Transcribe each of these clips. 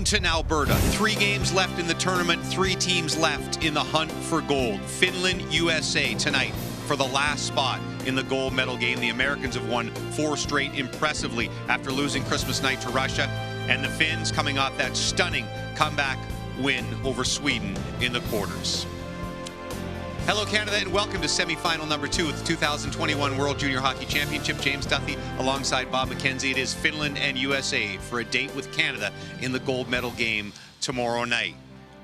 Edmonton, Alberta. 3 games left in the tournament, 3 teams left in the hunt for gold. Finland, USA tonight for the last spot in the gold medal game. The Americans have won 4 straight impressively after losing Christmas night to Russia. And the Finns coming off that stunning comeback win over Sweden in the quarters. Hello Canada and welcome to semi-final number 2 of the 2021 World Junior Hockey Championship. James Duthie alongside Bob McKenzie. It is Finland and USA for a date with Canada in the gold medal game tomorrow night.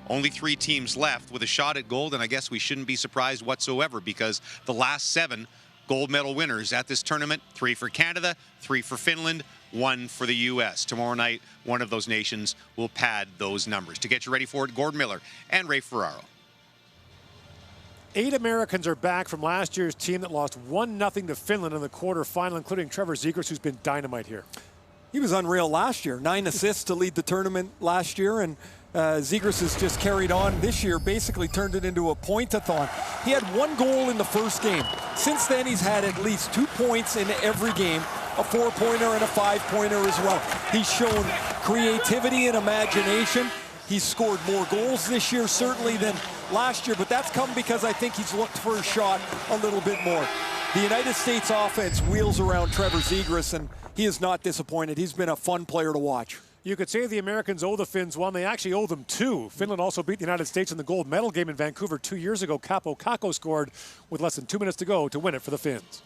Only 3 teams left with a shot at gold, and I guess we shouldn't be surprised whatsoever because the last 7 gold medal winners at this tournament, 3 for Canada, 3 for Finland, 1 for the U.S. Tomorrow night, one of those nations will pad those numbers. To get you ready for it, Gordon Miller and Ray Ferraro. 8 Americans are back from last year's team that lost 1-0 to Finland in the quarterfinal, including Trevor Zegras, who's been dynamite here. He was unreal last year. 9 assists to lead the tournament last year, and Zegras has just carried on this year, basically turned it into a point-a-thon. He had 1 goal in the first game. Since then, he's had at least 2 points in every game, a 4-pointer and a 5-pointer as well. He's shown creativity and imagination. He's scored more goals this year, certainly, than last year, but that's come because I think he's looked for a shot a little bit more. The United States offense wheels around Trevor Zegras, and he is not disappointed. He's been a fun player to watch. You could say the Americans owe the Finns 1. They actually owe them 2. Finland also beat the United States in the gold medal game in Vancouver 2 years ago. Capo Kakko scored with less than 2 minutes to go to win it for the Finns.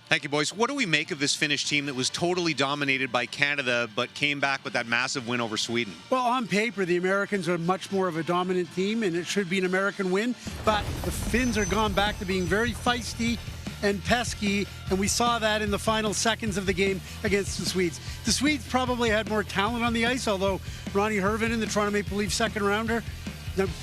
Thank you, boys. What do we make of this Finnish team that was totally dominated by Canada but came back with that massive win over Sweden? Well, on paper, the Americans are much more of a dominant team, and it should be an American win. But the Finns are gone back to being very feisty and pesky, and we saw that in the final seconds of the game against the Swedes. The Swedes probably had more talent on the ice, although Ronnie Hirvonen, the Toronto Maple Leafs second rounder,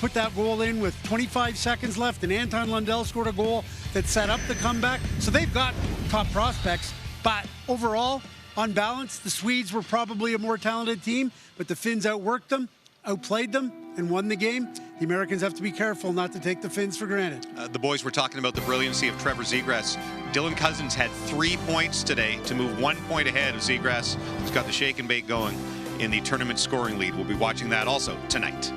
put that goal in with 25 seconds left, and Anton Lundell scored a goal that set up the comeback. So they've got top prospects, but overall, on balance, the Swedes were probably a more talented team, but the Finns outworked them, outplayed them, and won the game. The Americans have to be careful not to take the Finns for granted. The boys were talking about the brilliancy of Trevor Zegras. Dylan Cousins had 3 points today to move 1 point ahead of Zegras, who's got the shake and bake going in the tournament scoring lead. We'll be watching that also tonight.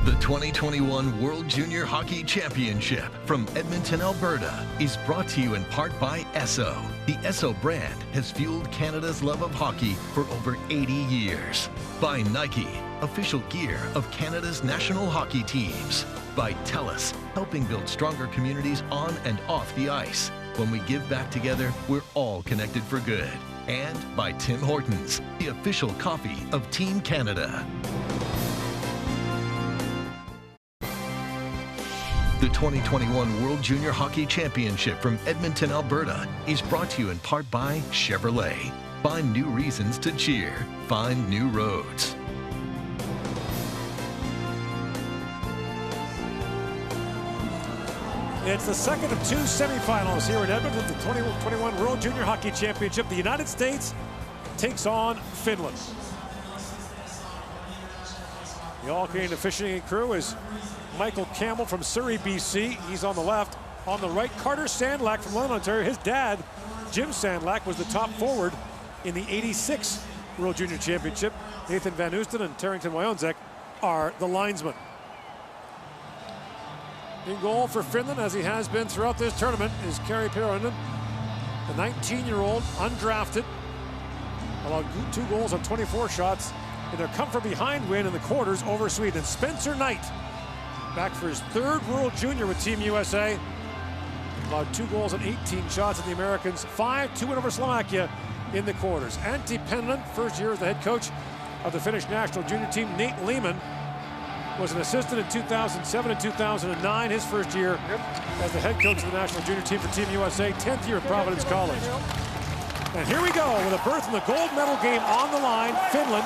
The 2021 World Junior Hockey Championship from Edmonton, Alberta is brought to you in part by Esso. The Esso brand has fueled Canada's love of hockey for over 80 years. By Nike, official gear of Canada's national hockey teams. By TELUS, helping build stronger communities on and off the ice. When we give back together, we're all connected for good. And by Tim Hortons, the official coffee of Team Canada. The 2021 World Junior Hockey Championship from Edmonton, Alberta is brought to you in part by Chevrolet. Find new reasons to cheer. Find new roads. It's the second of 2 semifinals here in Edmonton, the 2021 World Junior Hockey Championship. The United States takes on Finland. The all-Canadian officiating crew is Michael Campbell from Surrey, BC. He's on the left. On the right, Carter Sandlak from London, Ontario. His dad, Jim Sandlak, was the top forward in the '86 World Junior Championship. Nathan Van Oosten and Tarrington Wyonzek are the linesmen. In goal for Finland, as he has been throughout this tournament, is Kari Pirinen, the 19-year-old, undrafted. Allowed 2 goals on 24 shots in their come-from-behind win in the quarters over Sweden. And Spencer Knight, back for his 3rd World Junior with Team USA. Allowed 2 goals and 18 shots in the Americans. 5-2 win over Slovakia in the quarters. Antti Pennanen, first year as the head coach of the Finnish national junior team. Nate Lehman was an assistant in 2007 and 2009. His first year as the head coach of the national junior team for Team USA. 10th year at Providence College. And here we go with a berth in the gold medal game on the line. Finland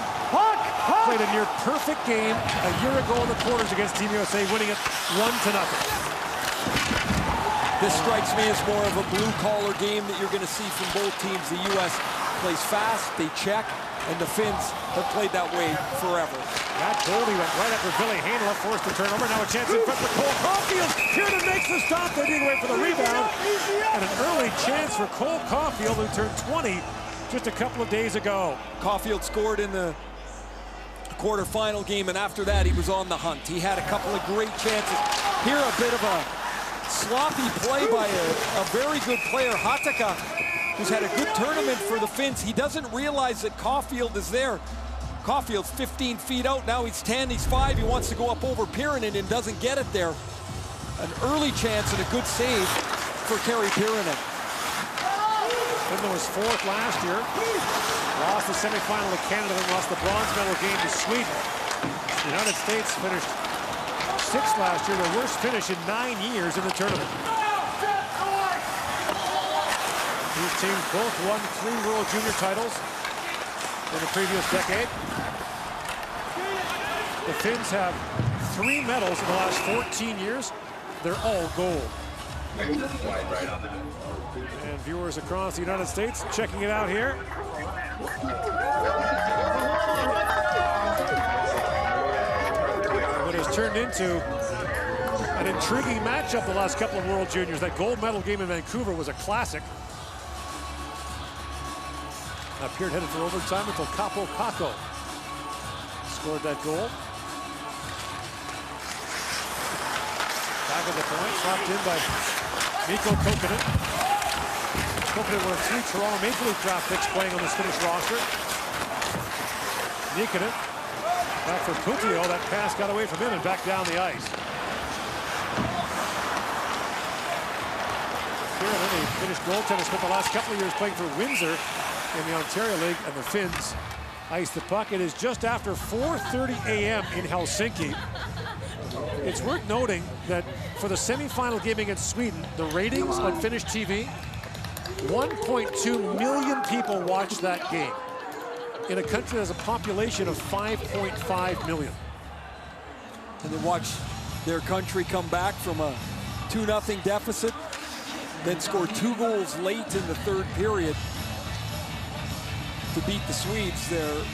played a near perfect game a year ago in the quarters against Team USA, winning it 1-0. This strikes me as more of a blue-collar game that you're going to see from both teams. The U.S. plays fast, they check, and the Finns have played that way forever. That goalie went right after Billy Hainla, forced the turnover. Now a chance in front for Cole Caulfield. Kiernan makes the stop. They didn't wait for the rebound. And an early chance for Cole Caulfield, who turned 20 just a couple of days ago. Caulfield scored in the quarterfinal game, and after that he was on the hunt. He had a couple of great chances. Here a bit of a sloppy play by a very good player, Hataka, who's had a good tournament for the Finns. He doesn't realize that Caulfield is there. Caulfield's 15 feet out, now he's 10, he's 5, he wants to go up over Pirinen and doesn't get it there. An early chance and a good save for Kari Pirinen. Finland was 4th last year. Lost the semifinal to Canada and lost the bronze medal game to Sweden. The United States finished 6th last year, their worst finish in 9 years in the tournament. These teams both won 3 World Junior titles in the previous decade. The Finns have 3 medals in the last 14 years. They're all gold. And viewers across the United States checking it out here. What has turned into an intriguing matchup the last couple of World Juniors. That gold medal game in Vancouver was a classic. Appeared headed for overtime until Capo Kako scored that goal. Back at the point, slapped in by Mikko Kokkonen. Kokkonen were 3 Toronto Maple Leaf draft picks playing on this Finnish roster. Nikkonen back for Putio. That pass got away from him and back down the ice. Pirinen, a Finnish goaltender, spent the last couple of years playing for Windsor in the Ontario League, and the Finns ice the puck. It is just after 4:30 a.m. in Helsinki. It's worth noting that for the semifinal game against Sweden, the ratings on Finnish TV, 1.2 million people watched that game in a country that has a population of 5.5 million. And they watched their country come back from a 2-0 deficit, then score 2 goals late in the 3rd period to beat the Swedes, their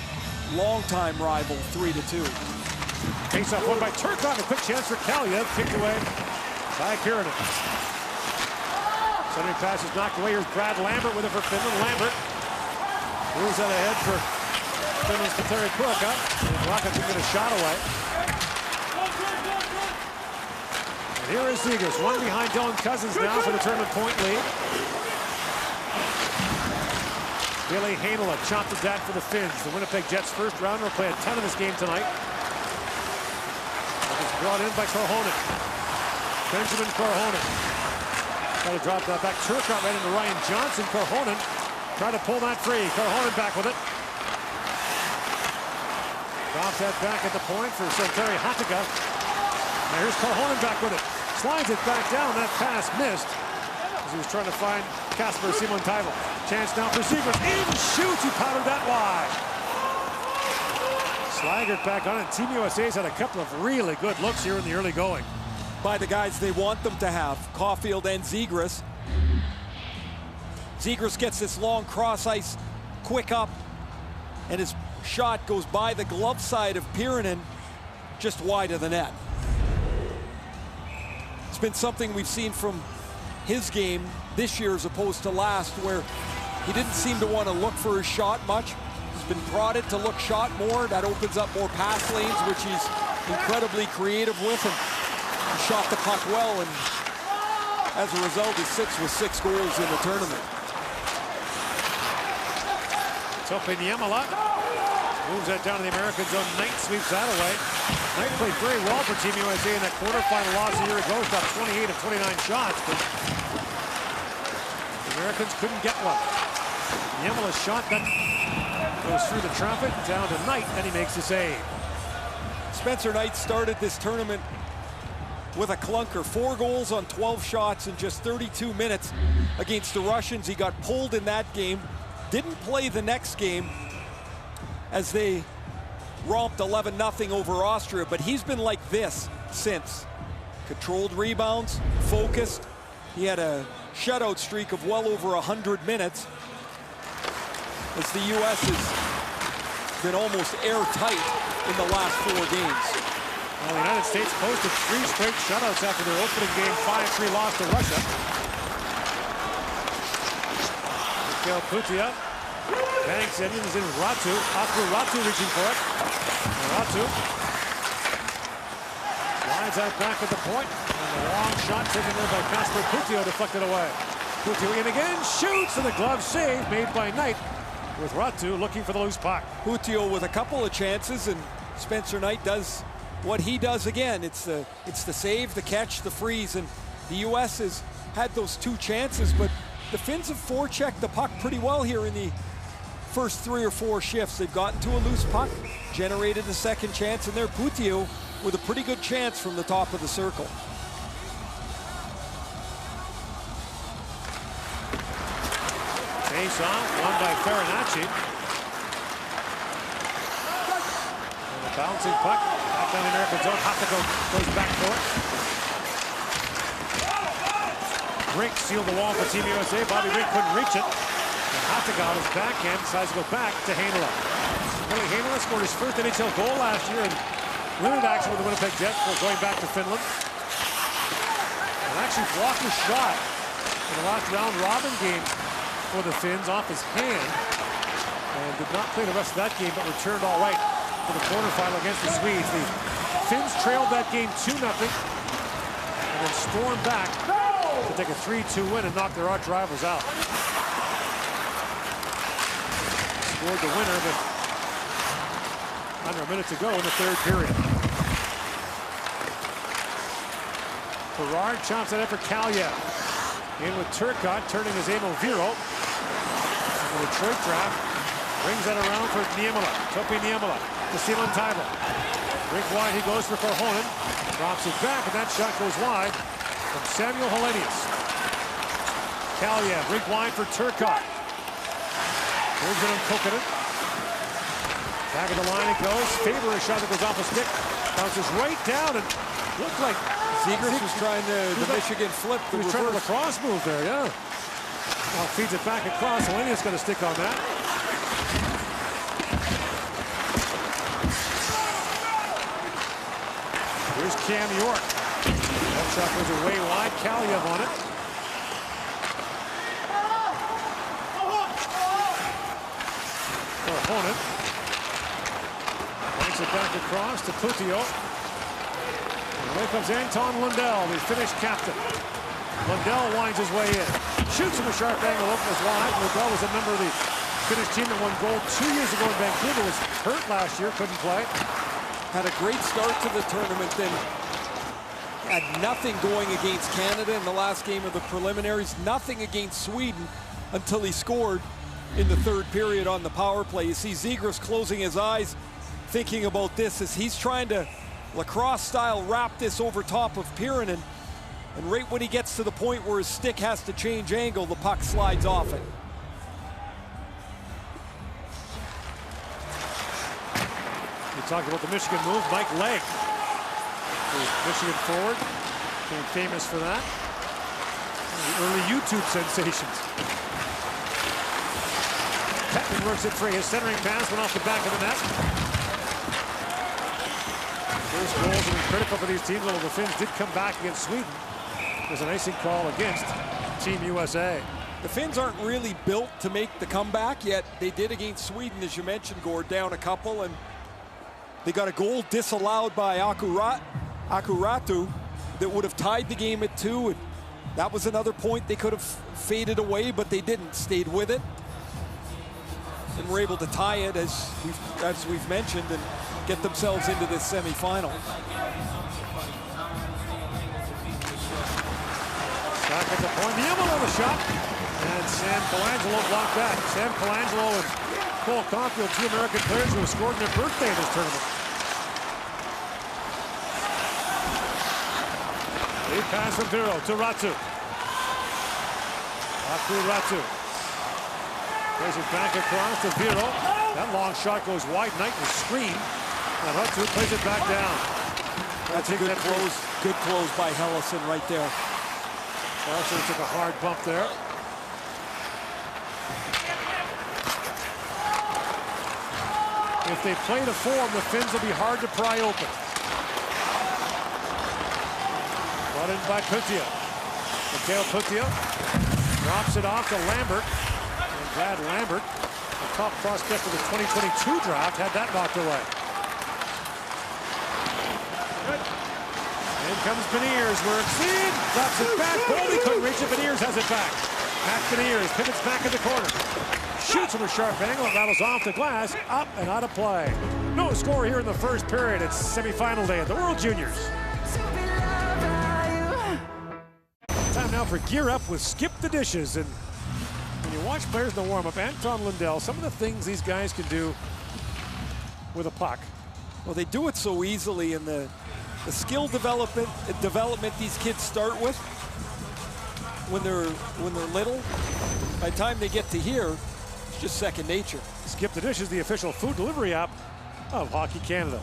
longtime rival, 3-2. Face-off won by Turcotte. A quick chance for Kaliev. Kicked away by Pirinen. Centering pass is knocked away. Here's Brad Lambert with it for Finland. Lambert moves out ahead for Finland's Petteri Puokka. And Puokka can get a shot away. And here is Zegras. One behind Dylan Cousins now for the tournament point lead. Billy Heinola chopped at that for the Finns. The Winnipeg Jets first rounder will play a ton of this game tonight. It's brought in by Korhonen. Benjamin Korhonen. Try to drop that back. Turcotte right into Ryan Johnson. Korhonen try to pull that free. Korhonen back with it. Drops that back at the point for Santeri Hataka. Now here's Korhonen back with it. Slides it back down. That pass missed as he was trying to find Kasper Simon Taival. Chance now for Zegras. In shoots, he powdered that wide. Slaggert back on it. Team USA's had a couple of really good looks here in the early going. By the guys they want them to have, Caulfield and Zegras. Zegras gets this long cross ice, quick up, and his shot goes by the glove side of Pirinen, just wide of the net. It's been something we've seen from his game this year as opposed to last, where he didn't seem to want to look for his shot much. He's been prodded to look shot more. That opens up more pass lanes, which he's incredibly creative with, and he shot the puck well, and as a result, he sits with 6 goals in the tournament. Topi Niemela moves that down to the American zone. Knight sweeps that away. Knight played very well for Team USA in that quarterfinal loss a year ago. Shot 28 of 29 shots, but the Americans couldn't get one. Niemela's shot that goes through the traffic down to Knight, and he makes the save. Spencer Knight started this tournament with a clunker. 4 goals on 12 shots in just 32 minutes against the Russians. He got pulled in that game. Didn't play the next game as they romped 11-0 over Austria, but he's been like this since. Controlled rebounds, focused. He had a shutout streak of well over 100 minutes as the U.S. has been almost airtight in the last 4 games. Well, the United States posted 3 straight shutouts after their opening game 5-3 loss to Russia. Mikhail Putia Banks Indians in Ratu. Ratu reaching for it. Ratu lines out back at the point. And the long shot taken there by Kasper Putio, deflected away. Putio in again, shoots, and the glove save made by Knight, with Ratu looking for the loose puck. Putio with a couple of chances, and Spencer Knight does what he does again. It's the save, the catch, the freeze, and the U.S. has had those two chances, but the Finns have forechecked the puck pretty well here in the first 3 or 4 shifts. They've gotten to a loose puck, generated a second chance, and there Putio with a pretty good chance from the top of the circle. Face off, won by Farinacci. And a bouncing puck, back down the American zone. Hatakko goes back for it. Rink sealed the wall for Team USA. Bobby Rink couldn't reach it. And Hatakko on his backhand decides to go back to Heinola. Billy Heinola scored his first NHL goal last year in limited action with the Winnipeg Jets before going back to Finland. And actually blocked a shot in the last round-robin game for the Finns off his hand. And did not play the rest of that game, but returned all right for the quarterfinal against the Swedes. The Finns trailed that game 2-0 and then stormed back to take a 3-2 win and knock their arch rivals out. Scored the winner, but under a minute to go in the third period. Perard chomps it up for Kaliev. In with Turcotte, turning his Amo Viro. The Detroit draft brings that around for Niemela. Topi Niemela to Simon Taibo. Rink wide, he goes for Korhonen. Drops it back, and that shot goes wide from Samuel Helenius. Kaliev, Rink wide for Turcotte. Moves it on Kokkonen. Back of the line it goes. Favor a shot that goes off a stick. Bounces right down and looked like Zegras was trying the Michigan flip. He was trying a lacrosse move there, yeah. Now feeds it back across. Helenius got a stick on that. Here's Cam York. That shot goes away wide. Kaliev on it. Opponent. Banks it back across to Putio. And away comes Anton Lundell, the Finnish captain. Lundell winds his way in. Shoots from a sharp angle up as wide. Lundell was a member of the Finnish team that won gold 2 years ago in Vancouver. Was hurt last year, couldn't play. Had a great start to the tournament, then had nothing going against Canada in the last game of the preliminaries, nothing against Sweden until he scored in the third period on the power play. You see Zegras closing his eyes, thinking about this as he's trying to lacrosse-style wrap this over top of Pirinen. And right when he gets to the point where his stick has to change angle, the puck slides off it. You talked about the Michigan move. Mike Legg, Michigan forward, became famous for that. The early YouTube sensations. Pettman works it free. His centering pass went off the back of the net. First goals have been critical for these teams, although the Finns did come back against Sweden. There's an icing call against Team USA. The Finns aren't really built to make the comeback yet. They did against Sweden, as you mentioned, Gord, down a couple, and they got a goal disallowed by Akuratu that would have tied the game at 2. And that was another point they could have faded away, but they didn't. Stayed with it. And were able to tie it, as we've mentioned, and get themselves into this semifinal. Back at the point, Niemela on the shot, and Sam Colangelo blocked that. Sam Colangelo and Cole Caulfield, 2 American players who have scored on their birthday in this tournament. Lead pass from Viro to Ratu. Ratu. Plays it back across to Viro. That long shot goes wide. Knight will screen. And Ratu plays it back down. That's a good close. Good close by Helleson right there. Also took a hard bump there. If they play the form, the Finns will be hard to pry open. Brought in by Putio. Mikhail Putio drops it off to Lambert. And Brad Lambert The top prospect of the 2022 draft had that knocked away. In comes Beniers, works in, drops it back. Goalie couldn't reach it. Beniers has it back. Matt Beniers pivots back in the corner. Shoots from a sharp angle. It rattles off the glass. Up and out of play. No score here in the first period. It's semifinal day at the World Juniors. Time now for Gear Up with Skip the Dishes. And when you watch players in the warm-up, Anton Lundell, some of the things these guys can do with a puck. Well, they do it so easily, and the skill development these kids start with when they're little, by the time they get to here, it's just second nature. Skip the Dish is the official food delivery app of Hockey Canada.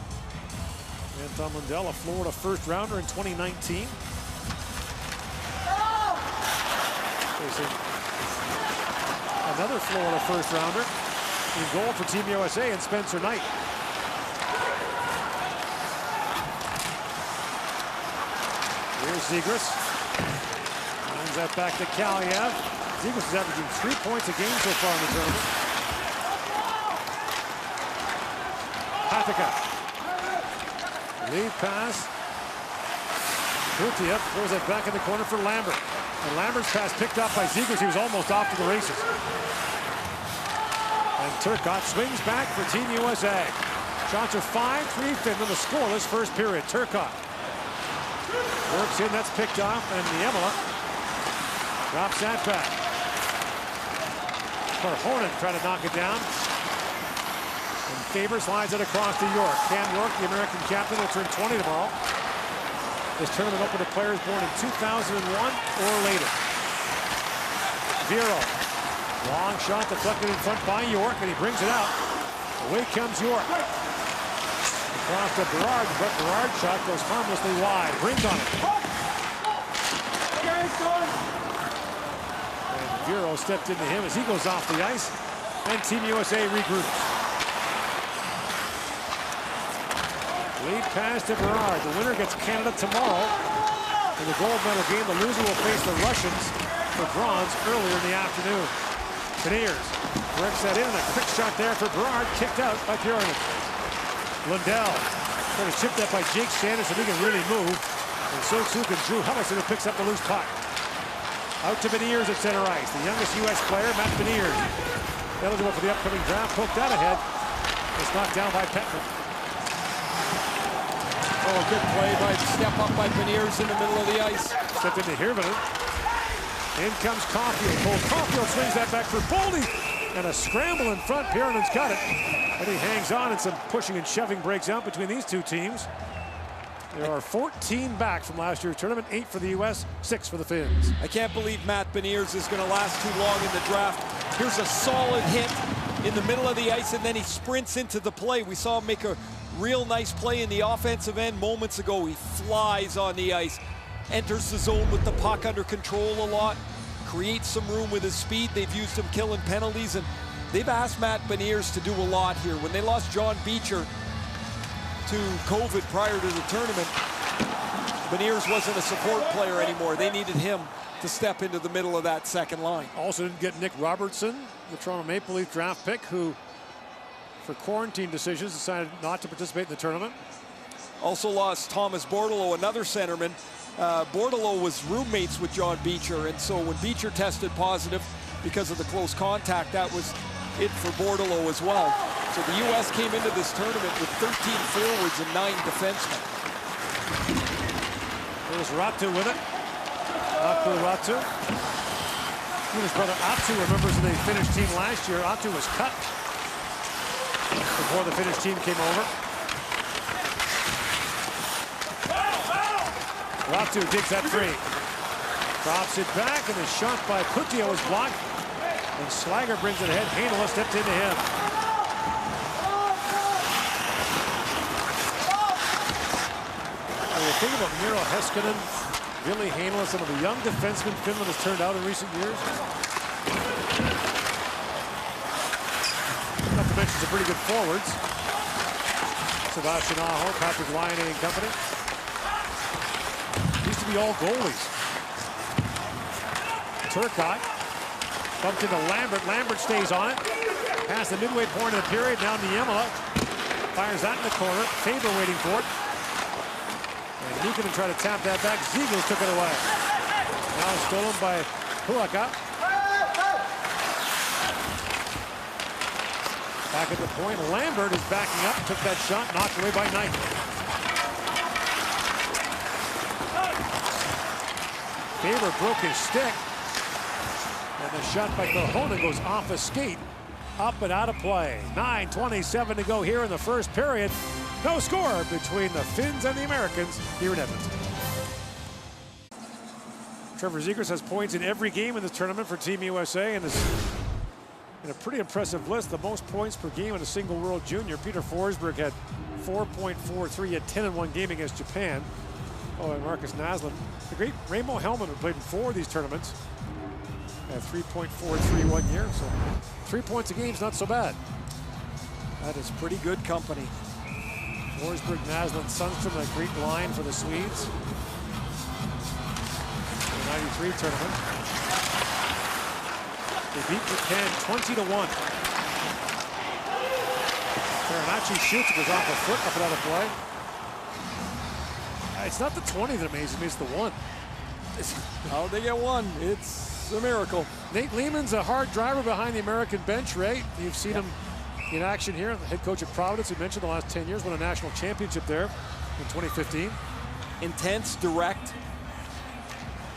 Anton Lundell, a Florida first rounder in 2019. Facing another Florida first rounder in goal for Team USA and Spencer Knight. Here's Zegras. Lines that back to Kaliev. Zegras is averaging 3 points a game so far in the tournament. Patica. Lead pass. Kutia throws it back in the corner for Lambert. And Lambert's pass picked up by Zegras. He was almost off to the races. And Turcotte swings back for Team USA. Shots are 5-3 Finland, the scoreless first period. Turcotte works in, that's picked off, and Niemela drops that back. Hornet trying to knock it down. And Faber slides it across to York. Cam York, the American captain, will turn 20 tomorrow. This tournament open to players born in 2001 or later. Vero. Long shot deflected in front by York, and he brings it out. Away comes York. Across to Berard, but Berard's shot goes harmlessly wide. Brings on it. And Vero stepped into him as he goes off the ice. And Team USA regroups. Lead pass to Berard. The winner gets Canada tomorrow. In the gold medal game, the loser will face the Russians for bronze earlier in the afternoon. Beniers works that in, and a quick shot there for Berard, kicked out by Pyronen. Lundell trying to chip that by Jake Sanderson. He can really move. And so too can Drew Hellickson, who picks up the loose puck. Out to Beniers at center ice. The youngest U.S. player, Matt Beniers. Eligible for the upcoming draft, poked out ahead. It's knocked down by Petman. Oh, good play by step up by Beniers in the middle of the ice. Stepped into Hirvonen. In comes Caulfield. Caulfield swings that back for Boldy. And a scramble in front. Pyronen's got it. And he hangs on, and some pushing and shoving breaks out between these two teams. There are 14 back from last year's tournament, 8 for the U.S., 6 for the Finns. I can't believe Matt Beniers is going to last too long in the draft. Here's a solid hit in the middle of the ice, and then he sprints into the play. We saw him make a real nice play in the offensive end moments ago. He flies on the ice, enters the zone with the puck under control a lot, creates some room with his speed. They've used him killing penalties, and they've asked Matt Beniers to do a lot here. When they lost John Beecher to COVID prior to the tournament, Beniers wasn't a support player anymore. They needed him to step into the middle of that second line. Also didn't get Nick Robertson, the Toronto Maple Leaf draft pick, who, for quarantine decisions, decided not to participate in the tournament. Also lost Thomas Bordeleau, another centerman. Bordeleau was roommates with John Beecher, and so when Beecher tested positive because of the close contact, that was it for Bordeleau as well. So the U.S. came into this tournament with 13 forwards and 9 defensemen. There's Ratu with it. Aku Ratu. His brother Atu remembers the Finnish team last year. Atu was cut before the Finnish team came over. Ratu digs that free. Drops it back, and the shot by Kutia was blocked. And Slager brings it ahead. Heinola stepped into him. When you think about Miro Heiskanen, Ville Heinola, some of the young defensemen Finland has turned out in recent years. Not to mention some pretty good forwards. Sebastian Aho, Patrick Laine and company. Used to be all goalies. Turcotte bumped into Lambert. Lambert stays on it. Past the midway point of the period, now Niemela fires that in the corner. Faber waiting for it. And Niikanen tried to tap that back. Ziegler took it away. Now stolen by Huaka. Back at the point, Lambert is backing up, took that shot, knocked away by Knight. Faber broke his stick. And the shot by Kohona goes off a skate, up and out of play. 9:27 to go here in the first period. No score between the Finns and the Americans here in Edmonton. Trevor Zegras has points in every game in this tournament for Team USA and is in a pretty impressive list. The most points per game in a single World Junior. Peter Forsberg had 4.43 at 10 in one game against Japan. Oh, and Marcus Naslund. The great Rainbow Hellman, who played in 4 of these tournaments, had 3.43 1 year. So 3 points a game is not so bad. That is pretty good company. Forsberg, Naslund, Sundstrom, a great line for the Swedes. The 93 tournament. They beat Japan 20-1. Farinacci shoots, it goes off a foot, up and out of play. It's not the 20 that amazes me, it's the 1. How they get 1? It's a miracle. Nate Lehman's a hard driver behind the American bench, Ray. You've seen him in action here. The head coach of Providence, who mentioned the last 10 years, won a national championship there in 2015. Intense, direct.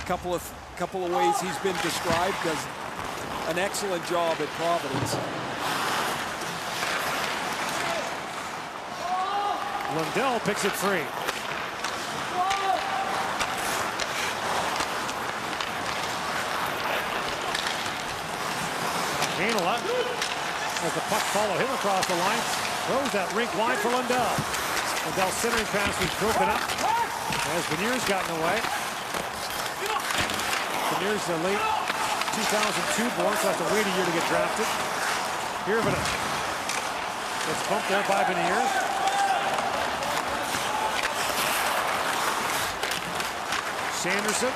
Couple of ways he's been described as an excellent job at Providence. Lundell picks it free. Heinola, as the puck followed him across the line, throws that rink wide for Lundell. Lundell's centering pass was broken up as Beniers got in the way. Beniers the late 2002 born, so has to wait a year to get drafted. Hirvonen gets bumped there by Beniers. Sanderson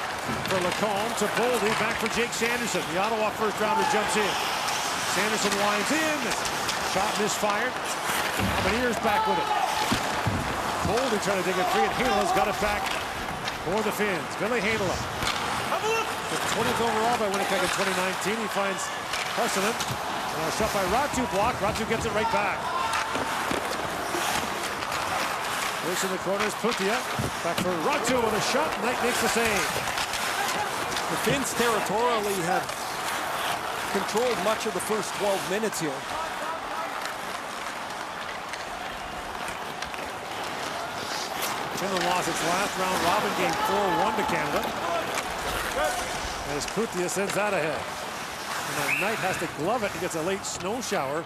for Lacombe to Boldy, back for Jake Sanderson. The Ottawa first rounder jumps in. Sanderson winds in. Shot misfired. Beniers back with it. Boldy trying to dig it free, and Heinola's got it back for the Finns. Ville Heinola. The 20th overall by Winnipeg in 2019. He finds Hussanen. Shot by Ratu block. Ratu gets it right back. This in the corner is Putia. Back for Ratu with a shot. Knight makes the save. The Finns territorially have controlled much of the first 12 minutes here. Finland lost its last round robin game 4-1 to Canada. As Putia sends that ahead. And then Knight has to glove it and gets a late snow shower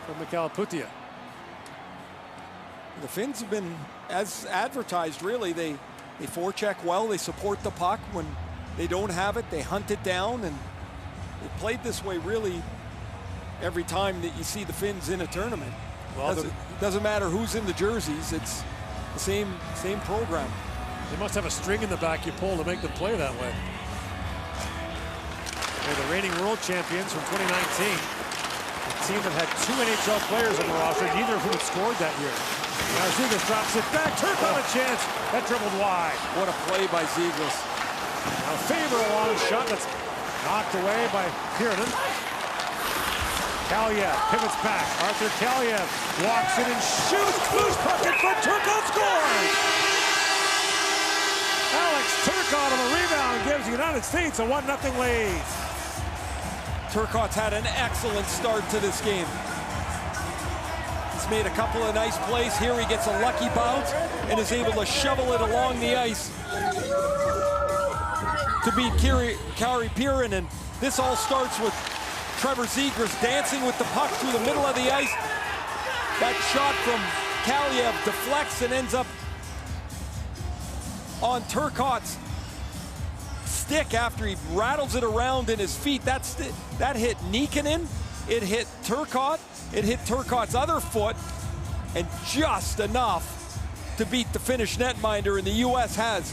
from Mikael Putia. The Finns have been, as advertised, really. They forecheck well. They support the puck. When they don't have it, they hunt it down. And they played this way really every time that you see the Finns in a tournament. Well, it doesn't matter who's in the jerseys. It's the same program. They must have a string in the back you pull to make them play that way. They're the reigning world champions from 2019. A team that had 2 NHL players on the roster, neither of whom had scored that year. Now Zegras drops it back. Turcotte a chance. That dribbled wide. What a play by Zegras. Now Faber a long shot that's knocked away by Hirvonen. Kaliev pivots back. Arthur Kaliev walks in and shoots. Loose puck in front. Turcotte scores. Alex Turcotte on the rebound gives the United States a 1-0 lead. Turcotte's had an excellent start to this game. He's made a couple of nice plays. Here he gets a lucky bounce and is able to shovel it along the ice to beat Kari Piiron. And this all starts with Trevor Zegras dancing with the puck through the middle of the ice. That shot from Kaliev deflects and ends up on Turcotte's stick after he rattles it around in his feet. That hit Niikanen, it hit Turcotte, it hit Turcotte's other foot, and just enough to beat the Finnish netminder. And the U.S. has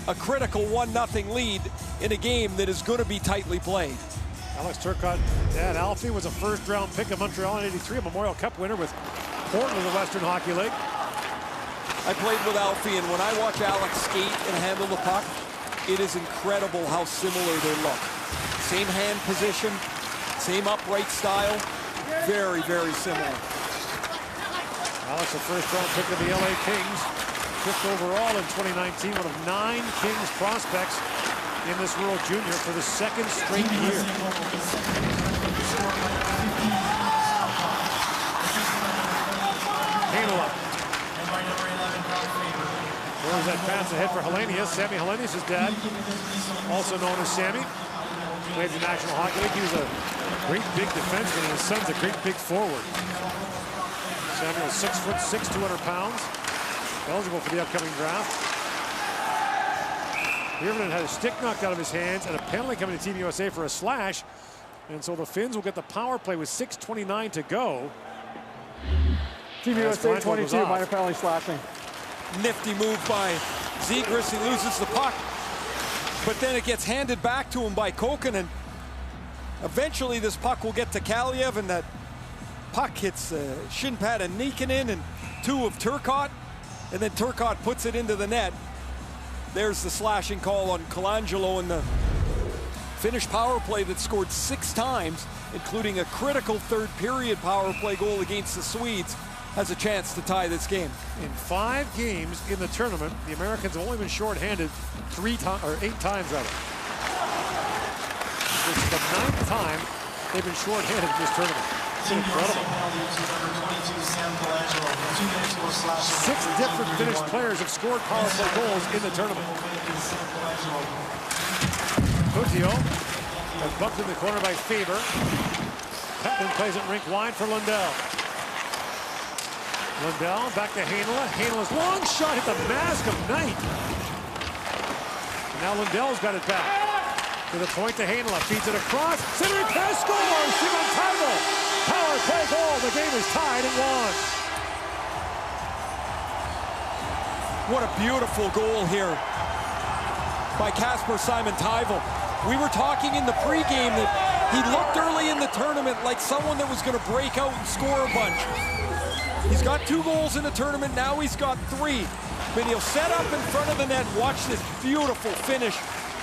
a critical 1-0 lead in a game that is going to be tightly played. Alex Turcotte, dad Alfie, was a first-round pick of Montreal in '83, a Memorial Cup winner with Portland in the Western Hockey League. I played with Alfie, and when I watch Alex skate and handle the puck, it is incredible how similar they look. Same hand position, same upright style, very, very similar. Alex, a first-round pick of the LA Kings, 5th overall in 2019, one of 9 Kings prospects in this World Junior for the 2nd straight year. Heinola. Throws that pass ahead for Hellenius. Sammy Hellenius' dad, also known as Sammy, played in the National Hockey League. He was a great big defenseman, and his son's a great big forward. Samuel's 6'6", 200 pounds, eligible for the upcoming draft. Hirvonen had a stick knocked out of his hands and a penalty coming to Team USA for a slash. And so the Finns will get the power play with 6:29 to go. Team USA 22, minor penalty slashing. Nifty move by Zegras. He loses the puck, but then it gets handed back to him by Kokkonen. Eventually this puck will get to Kaliev, and that puck hits shin pad of Nikkanen and 2 of Turcotte, and then Turcotte puts it into the net. There's the slashing call on Colangelo, and the Finnish power play that scored 6 times, including a critical third period power play goal against the Swedes, has a chance to tie this game. In 5 games in the tournament, the Americans have only been shorthanded 8 times rather. It's the 9th time they've been shorthanded in this tournament. It's incredible. 6 different Finnish players have scored power play goals in the tournament. Putio has bumped in the corner by Faber. Petman plays it rink wide for Lundell. Lundell back to Heinola. Heinola's long shot hit the mask of Knight. And now Lundell's got it back. To the point to Heinola. Feeds it across. Centering pass scores! Simon Taivo! Power play goal. The game is tied at 1. What a beautiful goal here by Kasper Simon Taivo. We were talking in the pregame that he looked early in the tournament like someone that was going to break out and score a bunch. He's got 2 goals in the tournament, now he's got 3. But he'll set up in front of the net. Watch this beautiful Finnish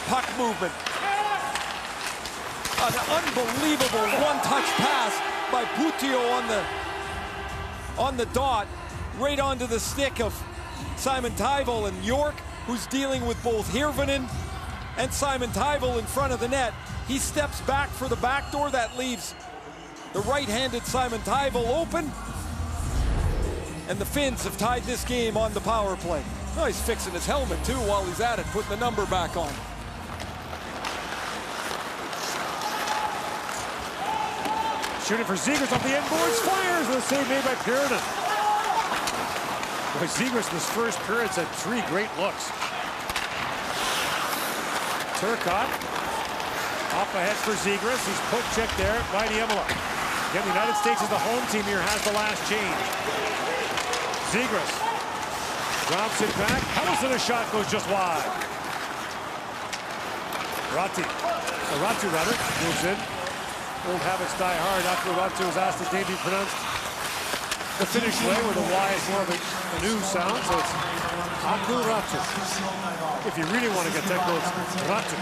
puck movement. An unbelievable one-touch pass by Putio on the dot, right onto the stick of Simon Taivo, and York, who's dealing with both Hirvonen and Simon Taivo in front of the net. He steps back for the backdoor. That leaves the right-handed Simon Taivo open. And the Finns have tied this game on the power play. Oh, he's fixing his helmet too while he's at it, putting the number back on. Shooting for Zegras off the end boards, fires with a save made by Pirinen. Boy, Zegras in this first period's had 3 great looks. Turcotte off ahead for Zegras. He's poke checked there by Niemela. Again, the United States as the home team here has the last change. Zegras drops it back. Hellenius' shot goes just wide. Ratu moves in. Old habits die hard after Ratu was asked his name to be pronounced the Finnish way, where the Y is more of a new sound, so it's Aku Ratu. If you really want to get technical, it's Ratu.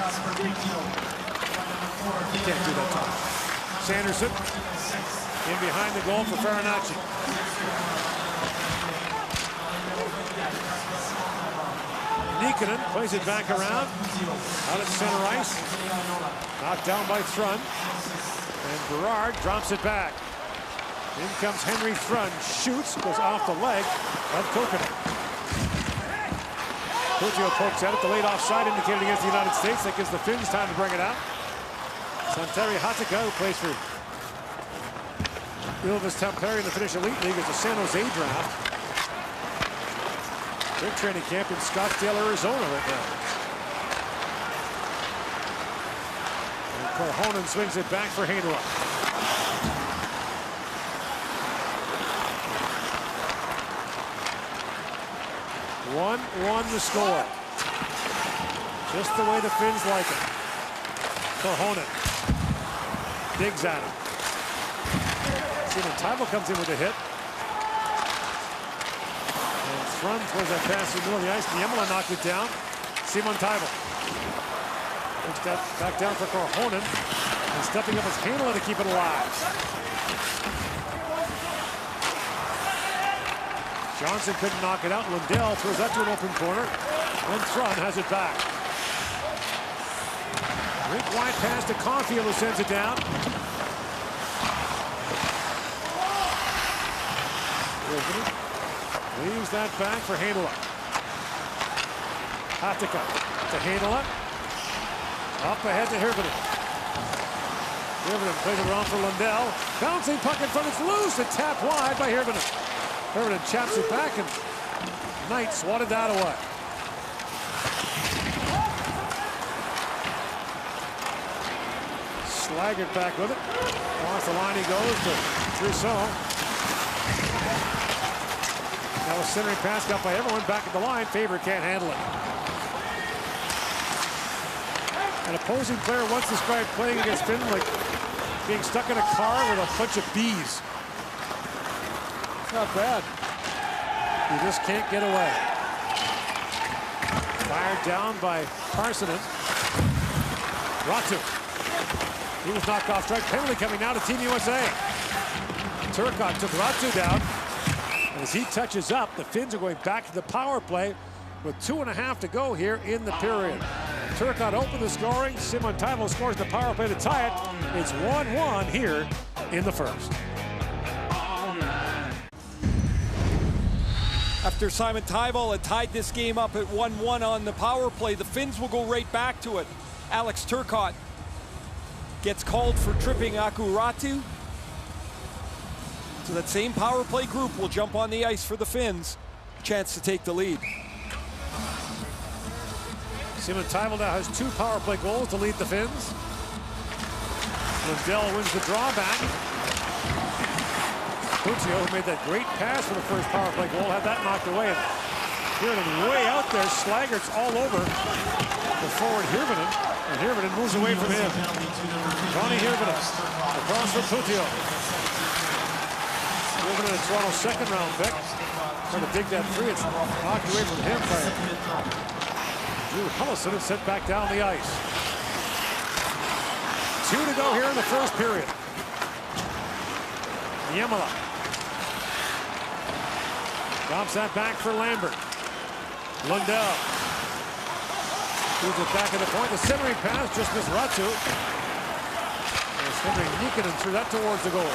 You can't do that time. Sanderson in behind the goal for Farinacci. Nikkanen plays it back around. Out at center ice. Knocked down by Thrun. And Berard drops it back. In comes Henry Thrun. Shoots. Goes off the leg of Kokkonen. Putio pokes at it. The late offside indicated against the United States. That gives the Finns time to bring it out. Santeri Hatakka, who plays for Ilves Tampere in the Finnish Elite League, is a San Jose draft. They're training camp in Scottsdale, Arizona right now. And Korhonen swings it back for Heinola. One to score. Just the way the Finns like it. Korhonen. digs at him. Simon Tybel comes in with a hit. And Thrun throws that pass in the middle of the ice. Niemela knocked it down. Simon Tybel. Takes that back down for Korhonen. And stepping up is Heinola to keep it alive. Johnson couldn't knock it out. Lundell throws that to an open corner. And Thrun has it back. Rink wide pass to Caulfield, who sends it down. Leaves that back for Heinola. Hatakka to Heinola. Up ahead to Hirvonen. Hirvonen plays it around for Lundell. Bouncing puck in front, it's loose and tapped wide by Hirvonen. Hirvonen chaps it back and Knight swatted that away. Slaggert back with it. Across the line he goes to Trousseau. Now a centering pass got by everyone back at the line. Faber can't handle it. An opposing player once described playing against Finland like being stuck in a car with a bunch of bees. Not bad. You just can't get away. Fired down by Parsonen. Ratu. He was knocked off strike. Penalty coming now to Team USA. Turcotte took Ratu down. And as he touches up, the Finns are going back to the power play with 2.5 to go here in the period. Turcotte opened the scoring. Simon Tybel scores the power play to tie it. It's 1-1 here in the first. After Simon Tybel had tied this game up at 1-1 on the power play, the Finns will go right back to it. Alex Turcotte gets called for tripping Aku Ratu. So that same power play group will jump on the ice for the Finns. Chance to take the lead. Simon Tybel now has 2 power play goals to lead the Finns. Lundell wins the drawback. Puccio, who made that great pass for the first power play goal, had that knocked away. And Hirvonen way out there. Slaggert's all over the forward Hirvonen. And Hirvonen moves away from him. Ronnie Hirvonen across for Puccio. Hirvonen, a Toronto second-round pick. Trying to dig that free. It's knocked away from him by Drew Hullison and sent back down the ice. 2 to go here in the first period. Niemela. Drops that back for Lambert. Lundell. Moves it back at the point. The centering pass just missed Ratu. And Henry Nikkanen threw that towards the goal.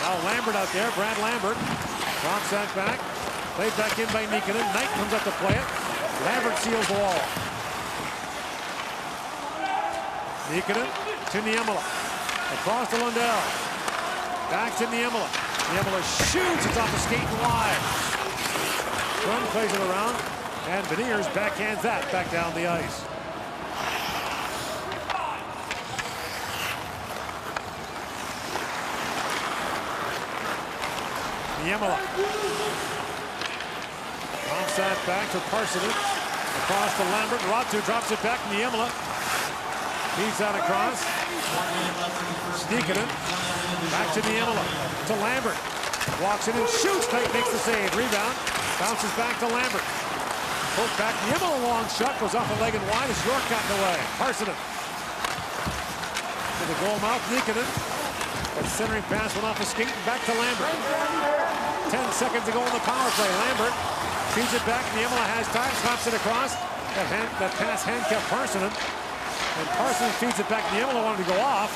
Now Lambert out there. Brad Lambert drops that back. Played back in by Nikkanen. Knight comes up to play it. Lambert seals the wall. Nikkanen to Niemela. Across to Lundell. Back to Niemela. Niemela shoots. It's off the skate and wide. Run plays it around. And Beniers backhands that back down the ice. Niemela. Drops that back to Parsonen. Across to Lambert. Ratu drops it back to Niemela. Feeds that across. Nikkanen. Back to Niemela. To Lambert. Walks in and shoots. Knight makes the save. Rebound. Bounces back to Lambert. Pulled back. Niemela long shot. Goes off the leg and wide as York got in the way. Parsonen. To the goal mouth. Nikkanen. That centering pass went off the skate and back to Lambert. 10 seconds to go in the power play. Lambert feeds it back. Niemela has time. Slaps it across. That pass handcuffed Parsonen. And Parsonen feeds it back. Niemela wanted to go off.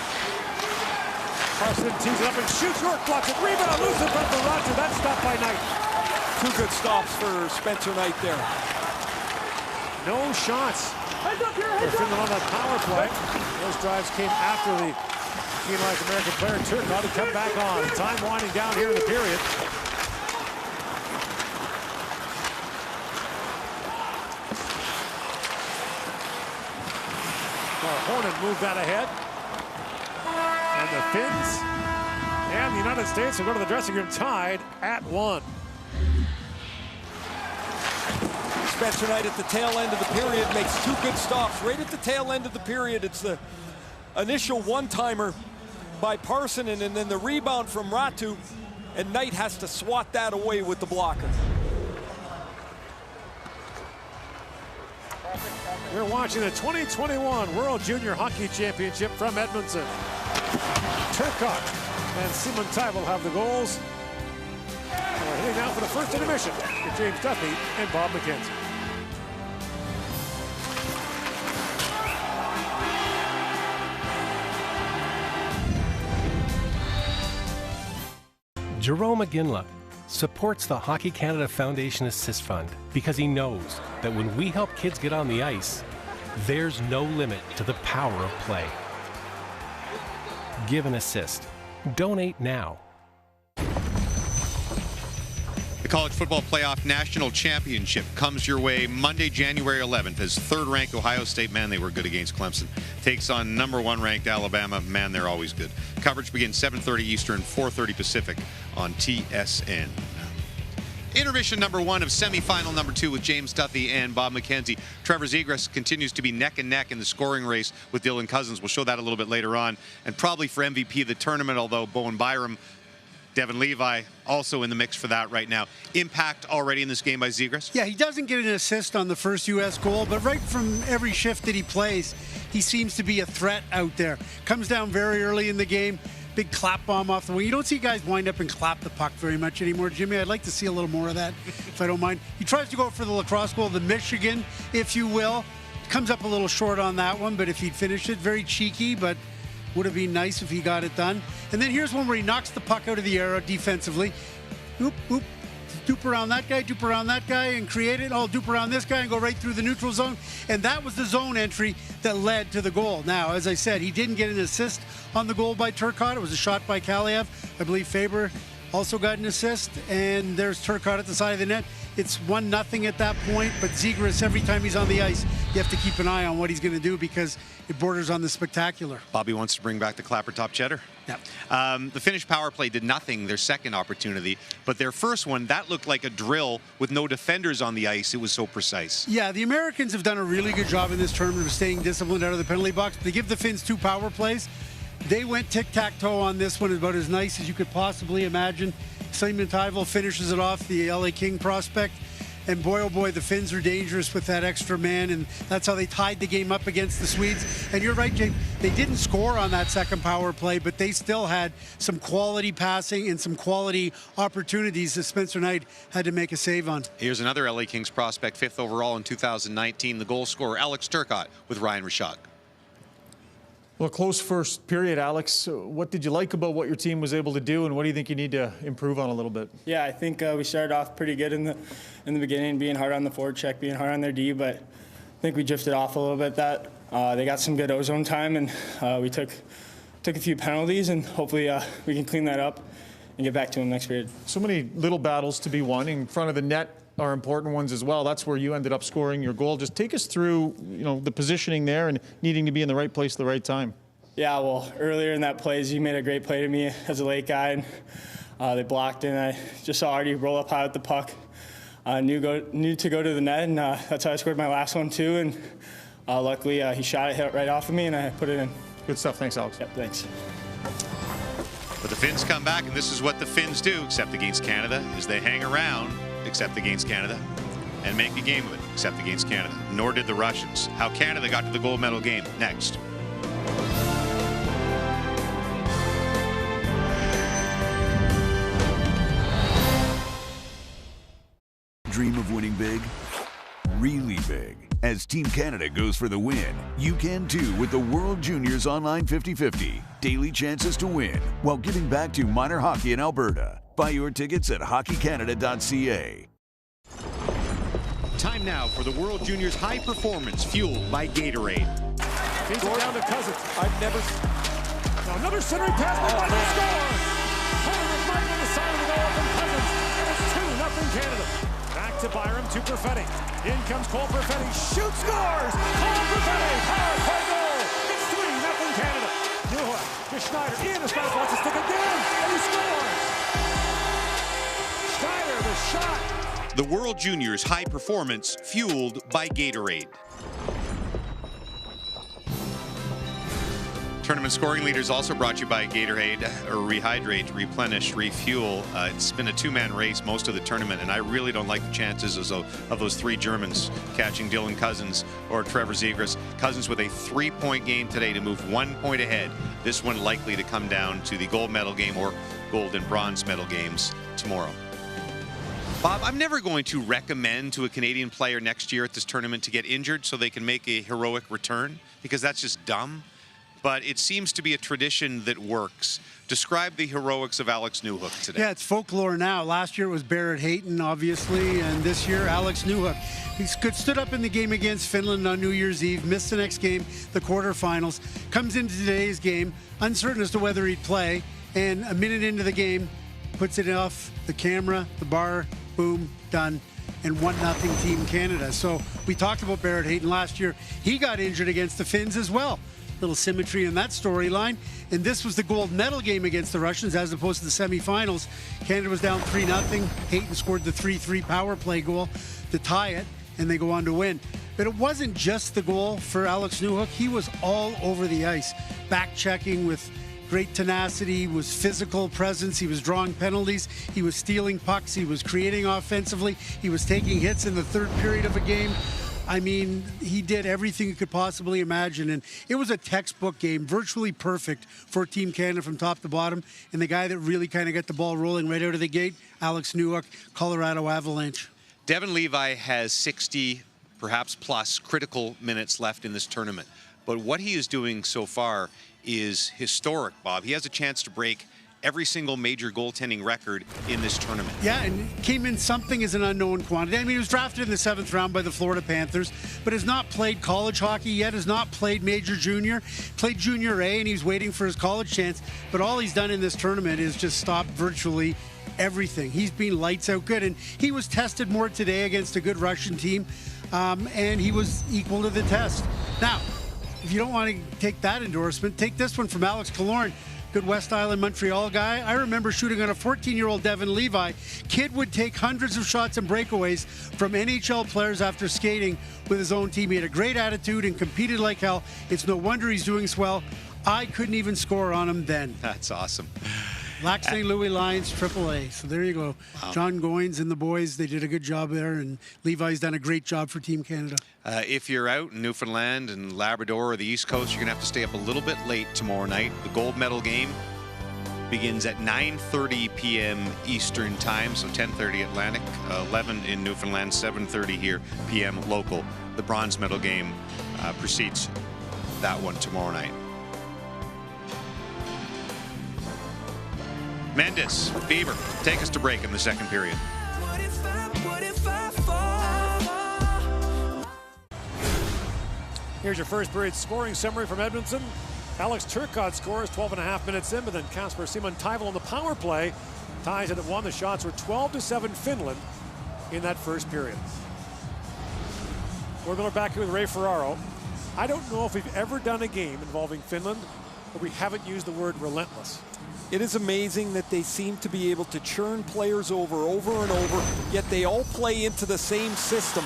Parsonen tees it up and shoots. York blocks it. Rebound. Loose in front for Ratu. That's stopped by Knight. 2 good stops for Spencer Knight there. No shots for Finland on that power play. Those drives came after the penalized American player Turcotte to come back on. Time winding down here in the period. Hornet moved that ahead. And the Finns and the United States will go to the dressing room tied at 1. Spencer Knight at the tail end of the period makes 2 good stops. Right at the tail end of the period, it's the initial one-timer by Parsonen, and then the rebound from Ratu, and Knight has to swat that away with the blocker. You're watching the 2021 World Junior Hockey Championship from Edmonton. Turcotte and Simon will have the goals. And we're heading now for the first intermission with James Duffy and Bob McKenzie. Jerome McGinley supports the Hockey Canada Foundation Assist Fund because he knows that when we help kids get on the ice, there's no limit to the power of play. Give an assist. Donate now. The College Football Playoff National Championship comes your way Monday, January 11th as third-ranked Ohio State, man, they were good against Clemson, takes on number 1 ranked Alabama, man, they're always good. Coverage begins 7:30 Eastern, 4:30 Pacific on TSN. Intermission number 1 of semifinal number 2 with James Duffy and Bob McKenzie. Trevor Zegras continues to be neck and neck in the scoring race with Dylan Cousins. We'll show that a little bit later on. And probably for MVP of the tournament, although Bowen Byram, Devin Levi also in the mix for that right now. Impact already in this game by Zegras? Yeah, he doesn't get an assist on the first U.S. goal, but right from every shift that he plays, he seems to be a threat out there. Comes down very early in the game. Big clap bomb off the wing. You don't see guys wind up and clap the puck very much anymore, Jimmy. I'd like to see a little more of that, if I don't mind. He tries to go for the lacrosse goal, the Michigan, if you will. Comes up a little short on that one, but if he'd finished it, very cheeky, but would have been nice if he got it done. And then here's one where he knocks the puck out of the air defensively. Oop, oop. Dupe around that guy, and create it. Oh, dupe around this guy and go right through the neutral zone. And that was the zone entry that led to the goal. Now, as I said, he didn't get an assist on the goal by Turcotte. It was a shot by Kaliev. I believe Faber also got an assist. And there's Turcotte at the side of the net. It's 1-0 at that point, but Zegras, every time he's on the ice, you have to keep an eye on what he's going to do because it borders on the spectacular. Bobby wants to bring back the Clapper Top Cheddar. Yeah. The Finnish power play did nothing, their second opportunity, but their first one, that looked like a drill with no defenders on the ice. It was so precise. Yeah, the Americans have done a really good job in this tournament of staying disciplined out of the penalty box. They give the Finns 2 power plays. They went tic-tac-toe on this one, about as nice as you could possibly imagine. Simon Tyvel finishes it off, the LA King prospect. And boy, oh boy, the Finns are dangerous with that extra man, and that's how they tied the game up against the Swedes. And you're right, James, they didn't score on that second power play, but they still had some quality passing and some quality opportunities that Spencer Knight had to make a save on. Here's another LA Kings prospect, 5th overall in 2019, the goal scorer, Alex Turcotte, with Ryan Rishak. Well, close first period, Alex. What did you like about what your team was able to do, and what do you think you need to improve on a little bit? Yeah, I think we started off pretty good in the beginning, being hard on the forward check, being hard on their D, but I think we drifted off a little bit. That they got some good ozone time, and we took a few penalties, and hopefully we can clean that up and get back to them next period. So many little battles to be won in front of the net are important ones as well. That's where you ended up scoring your goal. Just take us through, the positioning there and needing to be in the right place at the right time. Yeah, well, earlier in that plays, you made a great play to me as a late guy, and they blocked it, and I just saw Artie roll up high with the puck. Knew to go to the net, and that's how I scored my last one too. And luckily, he shot it, hit right off of me, and I put it in. Good stuff. Thanks, Alex. Yep, thanks. But the Finns come back, and this is what the Finns do, except against Canada, is they hang around, except against Canada, and make a game of it, except against Canada. Nor did the Russians. How Canada got to the gold medal game, next. Dream of winning big? Really big. As Team Canada goes for the win, you can too with the World Juniors Online 50/50. Daily chances to win while giving back to minor hockey in Alberta. Buy your tickets at hockeycanada.ca. Time now for the World Juniors High Performance, fueled by Gatorade. Feeds it down to Cousins. I've never... Now another centering pass by Michael score! Holding it right on the side of the goal from Cousins. And it's 2-0 Canada. Back to Byram, to Perfetti. In comes Cole Perfetti. Shoots, scores! Cole Perfetti, power play goal! It's 3-0 Canada. Newhook to Schneider. Ian Estrada wants to stick again, and he scores! Schneider, the shot. The World Juniors High Performance, fueled by Gatorade. Tournament scoring leaders also brought to you by Gatorade, or Rehydrate, Replenish, Refuel. It's been a two-man race most of the tournament, and I really don't like the chances of those three Germans catching Dylan Cousins or Trevor Zegras. Cousins with a 3-point game today to move 1 point ahead. This one likely to come down to the gold medal game or gold and bronze medal games tomorrow. Bob, I'm never going to recommend to a Canadian player next year at this tournament to get injured so they can make a heroic return, because that's just dumb. But it seems to be a tradition that works. Describe the heroics of Alex Newhook today. Yeah, it's folklore now. Last year it was Barrett Hayton, obviously, and this year Alex Newhook. He stood up in the game against Finland on New Year's Eve, missed the next game, the quarterfinals, comes into today's game, uncertain as to whether he'd play, and a minute into the game, puts it off the camera, the bar, boom, done, and 1-0 Team Canada. So we talked about Barrett Hayton last year. He got injured against the Finns as well. Little symmetry in that storyline. And this was the gold medal game against the Russians as opposed to the semifinals. Canada was down 3-0. Hayton scored the 3-3 power play goal to tie it, and they go on to win. But it wasn't just the goal for Alex Newhook. He was all over the ice, back-checking with great tenacity, was physical presence. He was drawing penalties. He was stealing pucks. He was creating offensively. He was taking hits in the third period of a game. I mean, he did everything you could possibly imagine, and it was a textbook game, virtually perfect for Team Canada from top to bottom. And the guy that really kind of got the ball rolling right out of the gate, Alex Newhook, Colorado Avalanche. Devin Levi has 60, perhaps plus, critical minutes left in this tournament. But what he is doing so far is historic, Bob. He has a chance to break every single major goaltending record in this tournament. Yeah, and came in something as an unknown quantity. I mean, he was drafted in the 7th round by the Florida Panthers, but has not played college hockey yet, has not played major junior, played junior A, and he's waiting for his college chance. But all he's done in this tournament is just stop virtually everything. He's been lights out good, and he was tested more today against a good Russian team, and he was equal to the test. Now, if you don't want to take that endorsement, take this one from Alex Killorn. Good West Island Montreal guy. I remember shooting on a 14-year-old Devin Levi. Kid would take hundreds of shots and breakaways from NHL players after skating with his own team. He had a great attitude and competed like hell. It's no wonder he's doing swell. I couldn't even score on him then. That's awesome. Lac St. Louis Lions, AAA. So there you go. Wow. John Goins and the boys, they did a good job there, and Levi's done a great job for Team Canada. If you're out in Newfoundland and Labrador or the East Coast, you're going to have to stay up a little bit late tomorrow night. The gold medal game begins at 9:30 p.m. Eastern Time, so 10:30 Atlantic, 11 in Newfoundland, 7:30 here p.m. local. The bronze medal game precedes that one tomorrow night. Mendes, Bieber, take us to break in the second period. Here's your first period scoring summary from Edmonton. Alex Turcotte scores 12.5 minutes in, but then Kasper Simon-Taival on the power play ties it at 1. The shots were 12-7 Finland in that first period. We're back here with Ray Ferraro. I don't know if we've ever done a game involving Finland where we haven't used the word relentless. It is amazing that they seem to be able to churn players over and over, yet they all play into the same system.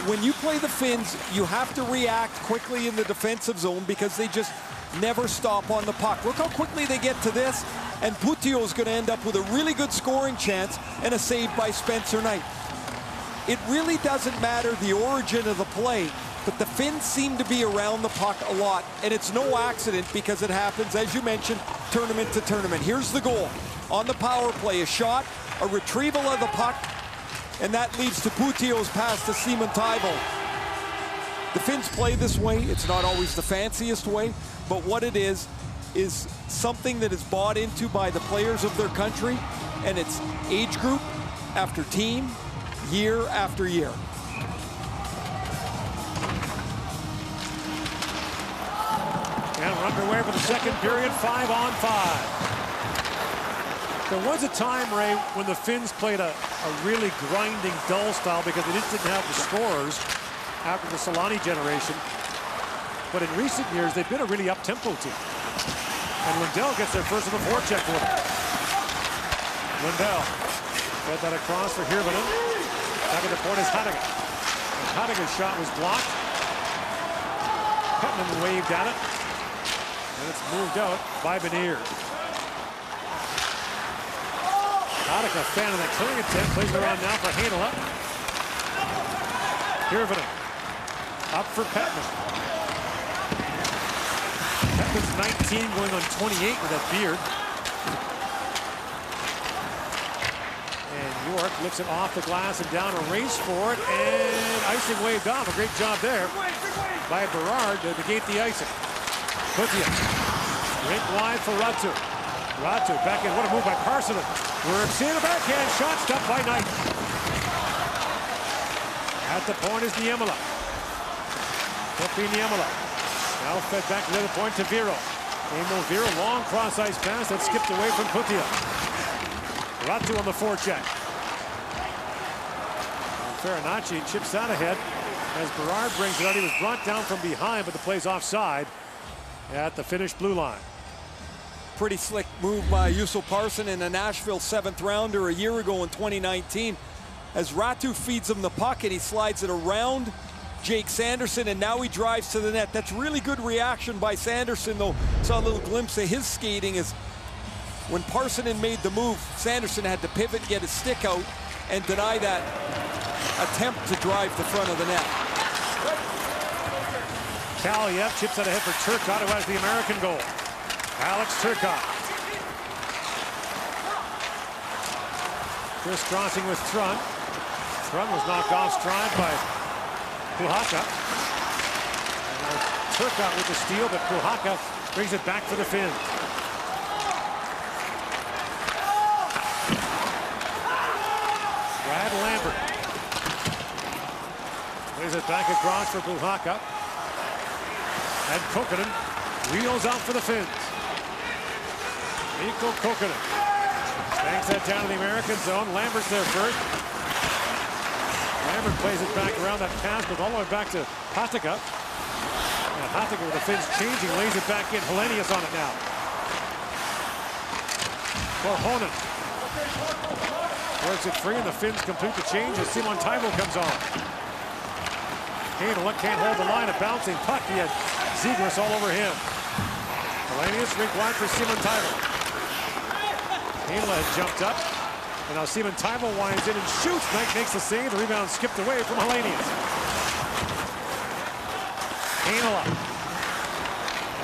When you play the Finns, you have to react quickly in the defensive zone because they just never stop on the puck. Look how quickly they get to this, and Puttio is going to end up with a really good scoring chance and a save by Spencer Knight. It really doesn't matter the origin of the play, but the Finns seem to be around the puck a lot, and it's no accident because it happens, as you mentioned, tournament to tournament. Here's the goal. On the power play, a shot, a retrieval of the puck, and that leads to Puttio's pass to Simon-Taival. The Finns play this way. It's not always the fanciest way, but what it is something that is bought into by the players of their country, and it's age group after team, year after year. And we're underway for the second period, 5-on-5. There was a time, Ray, when the Finns played a really grinding, dull style because they just didn't have the scorers after the Solani generation. But in recent years, they've been a really up-tempo team. And Lindell gets their first on the forecheck for them. Lindell fed that across for Hirvonen. Back at the point is Hadigan. Hadigan's shot was blocked. Petman waved at it. And it's moved out by Beniers. Hatakka, fan of that clearing attempt, plays it around now for Heinola. Hirvonen up for Petman. Petman's 19, going on 28 with that beard. And York lifts it off the glass and down, a race for it, and icing waved off. A great job there by Berard to negate the icing. Putia, rink wide for Ratu. Ratu back in, what a move by Parsonen. Works in a backhand shot, stopped by Knight. At the point is Niemela. Kofi Niemela. Now fed back to the other point to Viro. Emil Viro, long cross-ice pass that skipped away from Putia. Ratu on the forecheck. Farinacci chips out ahead as Berard brings it out. He was brought down from behind, but the play's offside at the Finnish blue line. Pretty slick move by Juuso Parsonen, a Nashville 7th rounder a year ago in 2019. As Ratu feeds him the puck and he slides it around Jake Sanderson, and now he drives to the net. That's really good reaction by Sanderson, though. Saw a little glimpse of his skating as when Parsonen made the move, Sanderson had to pivot, get his stick out, and deny that attempt to drive the front of the net. Kaliev chips out ahead for Turcotte, who has the American goal. Alex Turcotte. Crisscrossing with Thrun. Thrun was knocked off stride by Puhakka. Turcotte with the steal, but Puhakka brings it back for the Finns. Brad Lambert plays it back across for Puhakka. And Kokkonen wheels out for the Finns. Mikko Kokkonen banks that down to the American zone. Lambert's there first. Lambert plays it back around that pass, but all the way back to Hatakka. And Hatakka with the Finns changing, lays it back in. Helenius on it now. Korhonen works it free, and the Finns complete the change as Simon Taivo comes on. Heinola can't hold the line, a bouncing puck. He had Zegras all over him. Helenius rink wide for Simon Taivo. Heinola had jumped up, and now Simon Taivo winds in and shoots. Knight makes the save. The rebound skipped away from Helenius. Heinola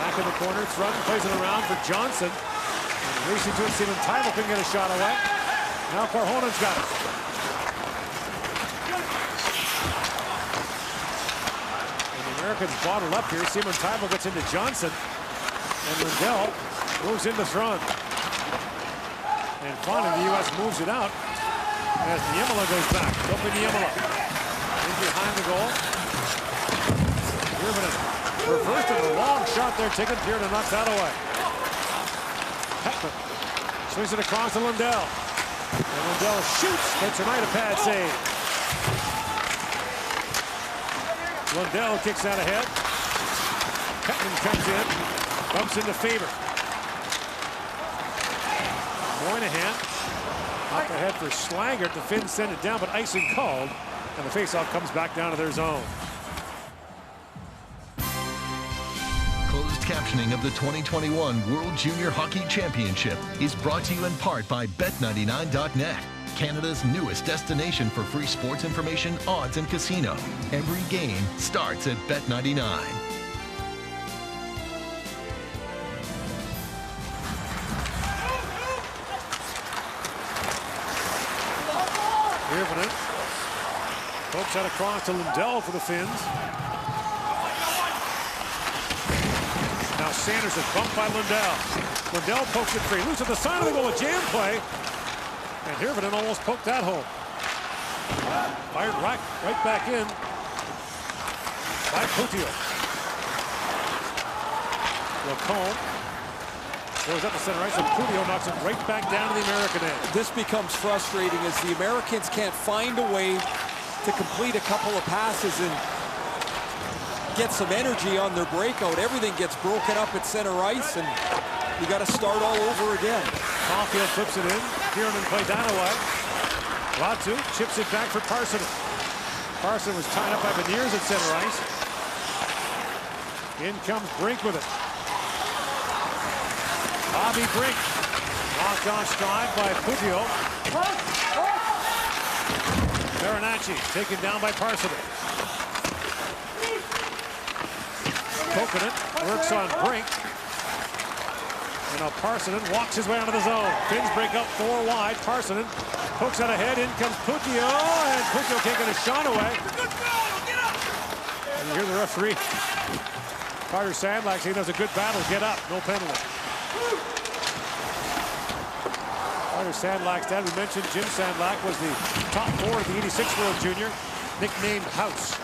back in the corner. Thrun plays it around for Johnson. And racing to it, Simon Taivo couldn't get a shot away. Now Korhonen's got it. And the Americans bottled up here. Simon Taivo gets into Johnson, and Lindell moves into Thrun. And finally, the U.S. moves it out as Niemela goes back. Kofi Niemela in behind the goal. Hirvonen reversed it, a long shot there taken. Pierre knocks that away. Petman swings it across to Lindell. And Lindell shoots, but tonight a pad save. Lindell kicks out ahead. Petman comes in, bumps into Faber. Moynihan up ahead for Schlanger. The Finns send it down, but icing called, and the faceoff comes back down to their zone. Closed captioning of the 2021 World Junior Hockey Championship is brought to you in part by Bet99.net, Canada's newest destination for free sports information, odds, and casino. Every game starts at Bet99. Hirvonen pokes that across to Lindell for the Finns. Now Sanderson bumped by Lindell. Lindell pokes it free. Loose at the side of the goal, a jam play. And Hirvonen almost poked that home. Fired right back in by Putia. Lacombe goes up the center ice, and Putia knocks it right back down to the American end. This becomes frustrating as the Americans can't find a way to complete a couple of passes and get some energy on their breakout. Everything gets broken up at center ice, and you got to start all over again. Caulfield flips it in. Kieran played that away. Ratu chips it back for Parsonen. Parsonen was tied up by Beniers at center ice. In comes Brink with it. Bobby Brink. Knocked off stride by Putio. Farinacci taken down by Parsonen. Kokanen works on Brink. And now Parsonen walks his way out of the zone. Finns break up 4 wide. Parsonen hooks out ahead. In comes Putio, and Putio can't get a shot away. And you hear the referee, Carter Sandlak, saying there's a good battle. Get up, no penalty. Carter Sandlak's dad, we mentioned Jim Sandlak was the top 4 of the '86 World Junior, nicknamed House.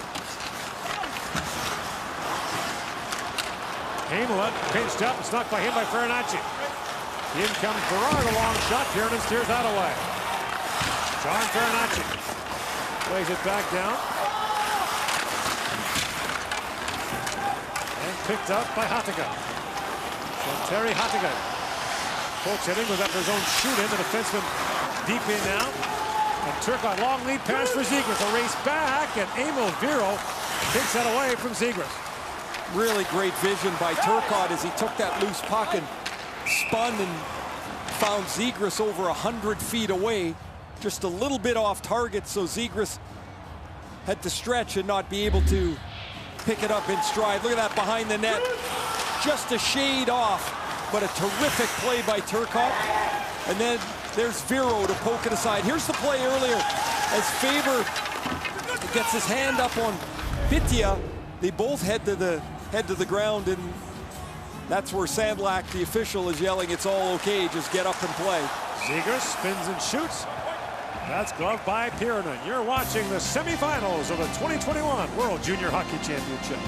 Heinola pinched up and snuck by him by Farinacci. In comes Berard, a long shot. Kiernan steers that away. John Farinacci plays it back down. And picked up by Hattiga. So Terry Hattiga. Colts hitting was after his own shoot-in. The defenseman deep in now. And Turcotte, long lead pass for Zegras. A race back, and Emil Viro takes that away from Zegras. Really great vision by Turcotte as he took that loose puck and spun and found Zegras over 100 feet away. Just a little bit off target, so Zegras had to stretch and not be able to pick it up in stride. Look at that behind the net. Just a shade off, but a terrific play by Turcotte. And then there's Viro to poke it aside. Here's the play earlier as Faber gets his hand up on Bittia. They both head to the ground, and that's where Sandlak, the official, is yelling, "It's all okay, just get up and play." Zegras spins and shoots. That's gloved by Pirinen. You're watching the semifinals of the 2021 World Junior Hockey Championship.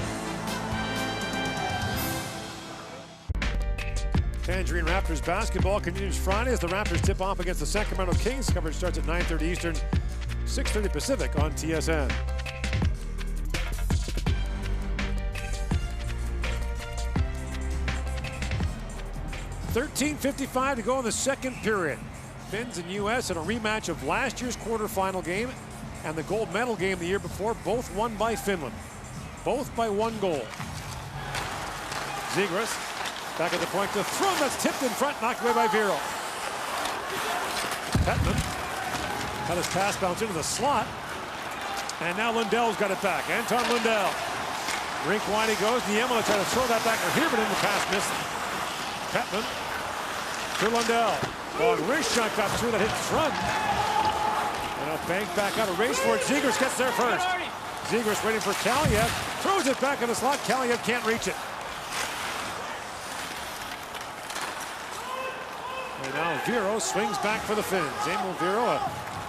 Tangerine Raptors basketball continues Friday as the Raptors tip off against the Sacramento Kings. Coverage starts at 9:30 Eastern, 6:30 Pacific on TSN. .55 to go in the second period. Finns and U.S. in a rematch of last year's quarterfinal game and the gold medal game the year before, both won by Finland. Both by 1 goal. Zegras back at the point to throw. That's tipped in front, knocked away by Viro. Petman had his pass bounce into the slot. And now Lundell's got it back. Anton Lundell. Rink wide he goes. Niemela trying to throw that back to here, but in the pass missed. Petman to Lundell. Long wrist shot got through that hit front. And a bank back out, a race for it. Zegras gets there first. Zegras waiting for Kaliev. Throws it back in the slot. Kaliev can't reach it. And now Viro swings back for the Finns. Emil Viro, a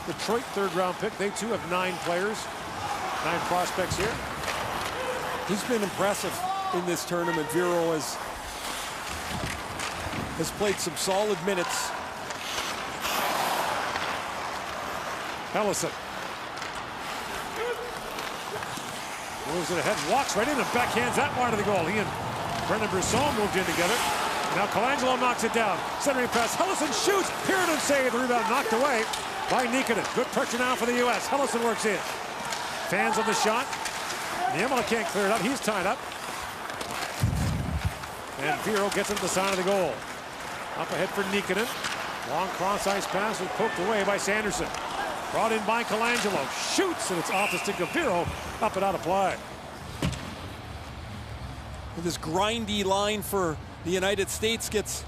Detroit third-round pick. They too have 9 players, 9 prospects here. He's been impressive in this tournament. Viro has played some solid minutes. Ellison moves it ahead, walks right in and backhands that wide to the goal. He and Brendan Brisson moved in together. Now Colangelo knocks it down. Centering pass, Hellison shoots. Pirinen saved, the rebound knocked away by Nikkanen. Good pressure now for the U.S. Hellison works in. Fans on the shot. Niemela can't clear it up. He's tied up. And Viro gets him to the side of the goal. Up ahead for Nikkanen. Long cross-ice pass was poked away by Sanderson. Brought in by Colangelo. Shoots, and it's off the stick of Viro. Up and out of play. This grindy line for the United States gets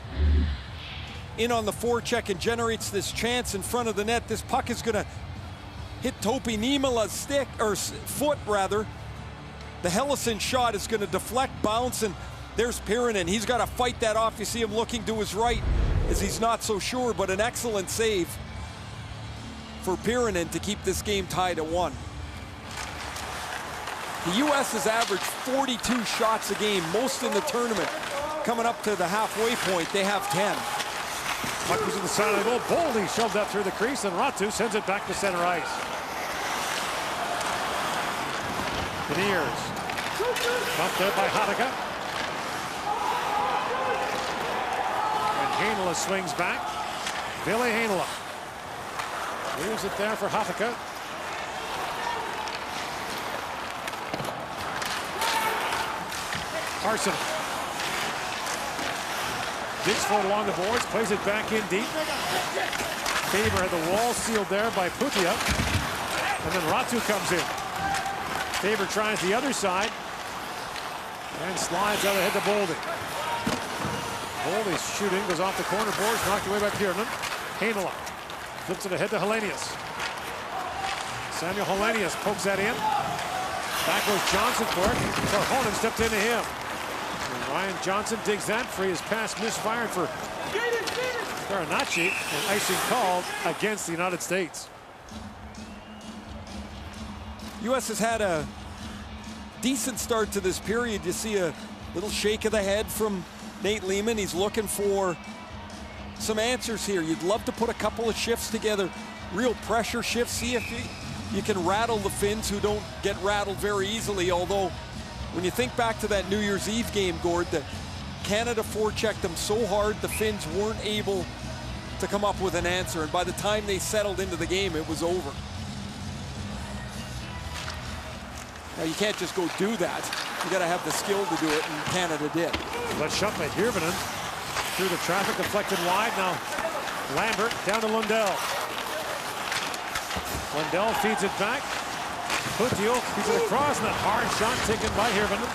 in on the forecheck and generates this chance in front of the net. This puck is going to hit Topi Niemela's stick, or foot rather. The Hellison shot is going to deflect, bounce, and there's Pirinen. He's got to fight that off. You see him looking to his right as he's not so sure, but an excellent save for Pirinen to keep this game tied at 1. The U.S. has averaged 42 shots a game, most in the tournament. Coming up to the halfway point, they have 10. Puck was in the side of the goal. Boldy shoved that through the crease, and Ratu sends it back to center ice. Beniers. Bumped there by Hattiga. And Heinola swings back. Billy Heinola. Leaves it there for Hattiga. Arson. digs for it along the boards, plays it back in deep. Faber had the wall sealed there by Putia. And then Ratu comes in. Faber tries the other side and slides out ahead to Boldy. Boldy's shooting goes off the corner boards, knocked away by Piernan. Heinola flips it ahead to Hellenius. Samuel Hellenius pokes that in. Back goes Johnson for it. Terhonen stepped into him. And Ryan Johnson digs that free. His pass misfired for Farinacci, and icing called against the United States. U.S. has had a decent start to this period. You see a little shake of the head from Nate Lehman. He's looking for some answers here. You'd love to put a couple of shifts together, real pressure shifts, see if you can rattle the Finns, who don't get rattled very easily. Although, when you think back to that New Year's Eve game, Gord, that Canada forechecked them so hard, the Finns weren't able to come up with an answer. And by the time they settled into the game, it was over. Now, you can't just go do that. You got to have the skill to do it, and Canada did. Let's shot by Hirvonen through the traffic, deflected wide. Now Lambert down to Lundell. Lundell feeds it back. Puttio feeds it across, and a hard shot taken by Hirvonen.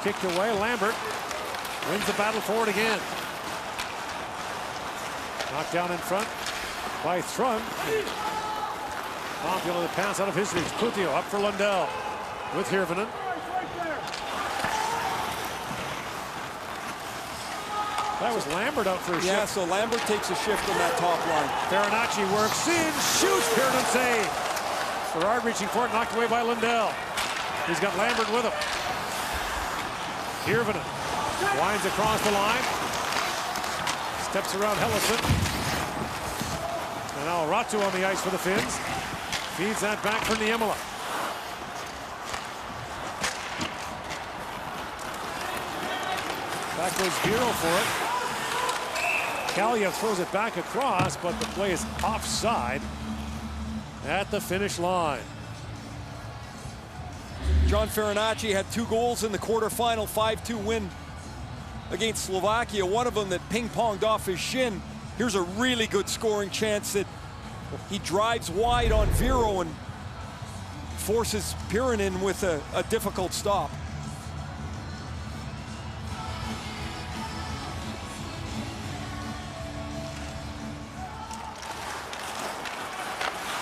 Kicked away. Lambert wins the battle for it again. Knocked down in front by Thrun. Pompey the pass out of his reach. Puttio up for Lundell with Hirvonen. That was Lambert out for a shift. Yeah, so Lambert takes a shift on that top line. Farinacci works in, shoots, Piernan save. Gerard reaching for it, knocked away by Lundell. He's got Lambert with him. Hirvonen winds across the line. Steps around Hellison. And now Ratu on the ice for the Finns. Feeds that back for Niemela. Back goes Viro for it. Kaliev throws it back across, but the play is offside at the finish line. John Farinacci had 2 goals in the quarterfinal 5-2 win against Slovakia. One of them that ping-ponged off his shin. Here's a really good scoring chance that he drives wide on Viro and forces Piernan with a difficult stop.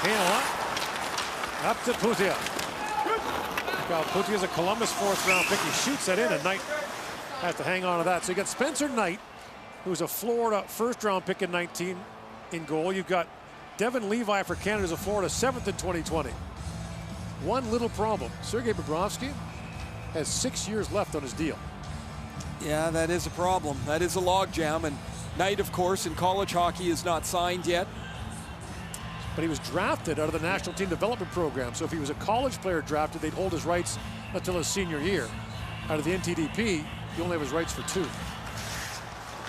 Heinola up to Putia. Putia is a Columbus 4th round pick. He shoots that in, and Knight has to hang on to that. So you got Spencer Knight, who's a Florida 1st round pick in 19 in goal. You've got Devin Levi for Canada as a Florida 7th in 2020. One little problem. Sergei Bobrovsky has 6 years left on his deal. Yeah, that is a problem. That is a logjam. And Knight, of course, in college hockey is not signed yet. But he was drafted out of the National Team Development Program. So if he was a college player drafted, they'd hold his rights until his senior year. Out of the NTDP, he only have his rights for 2.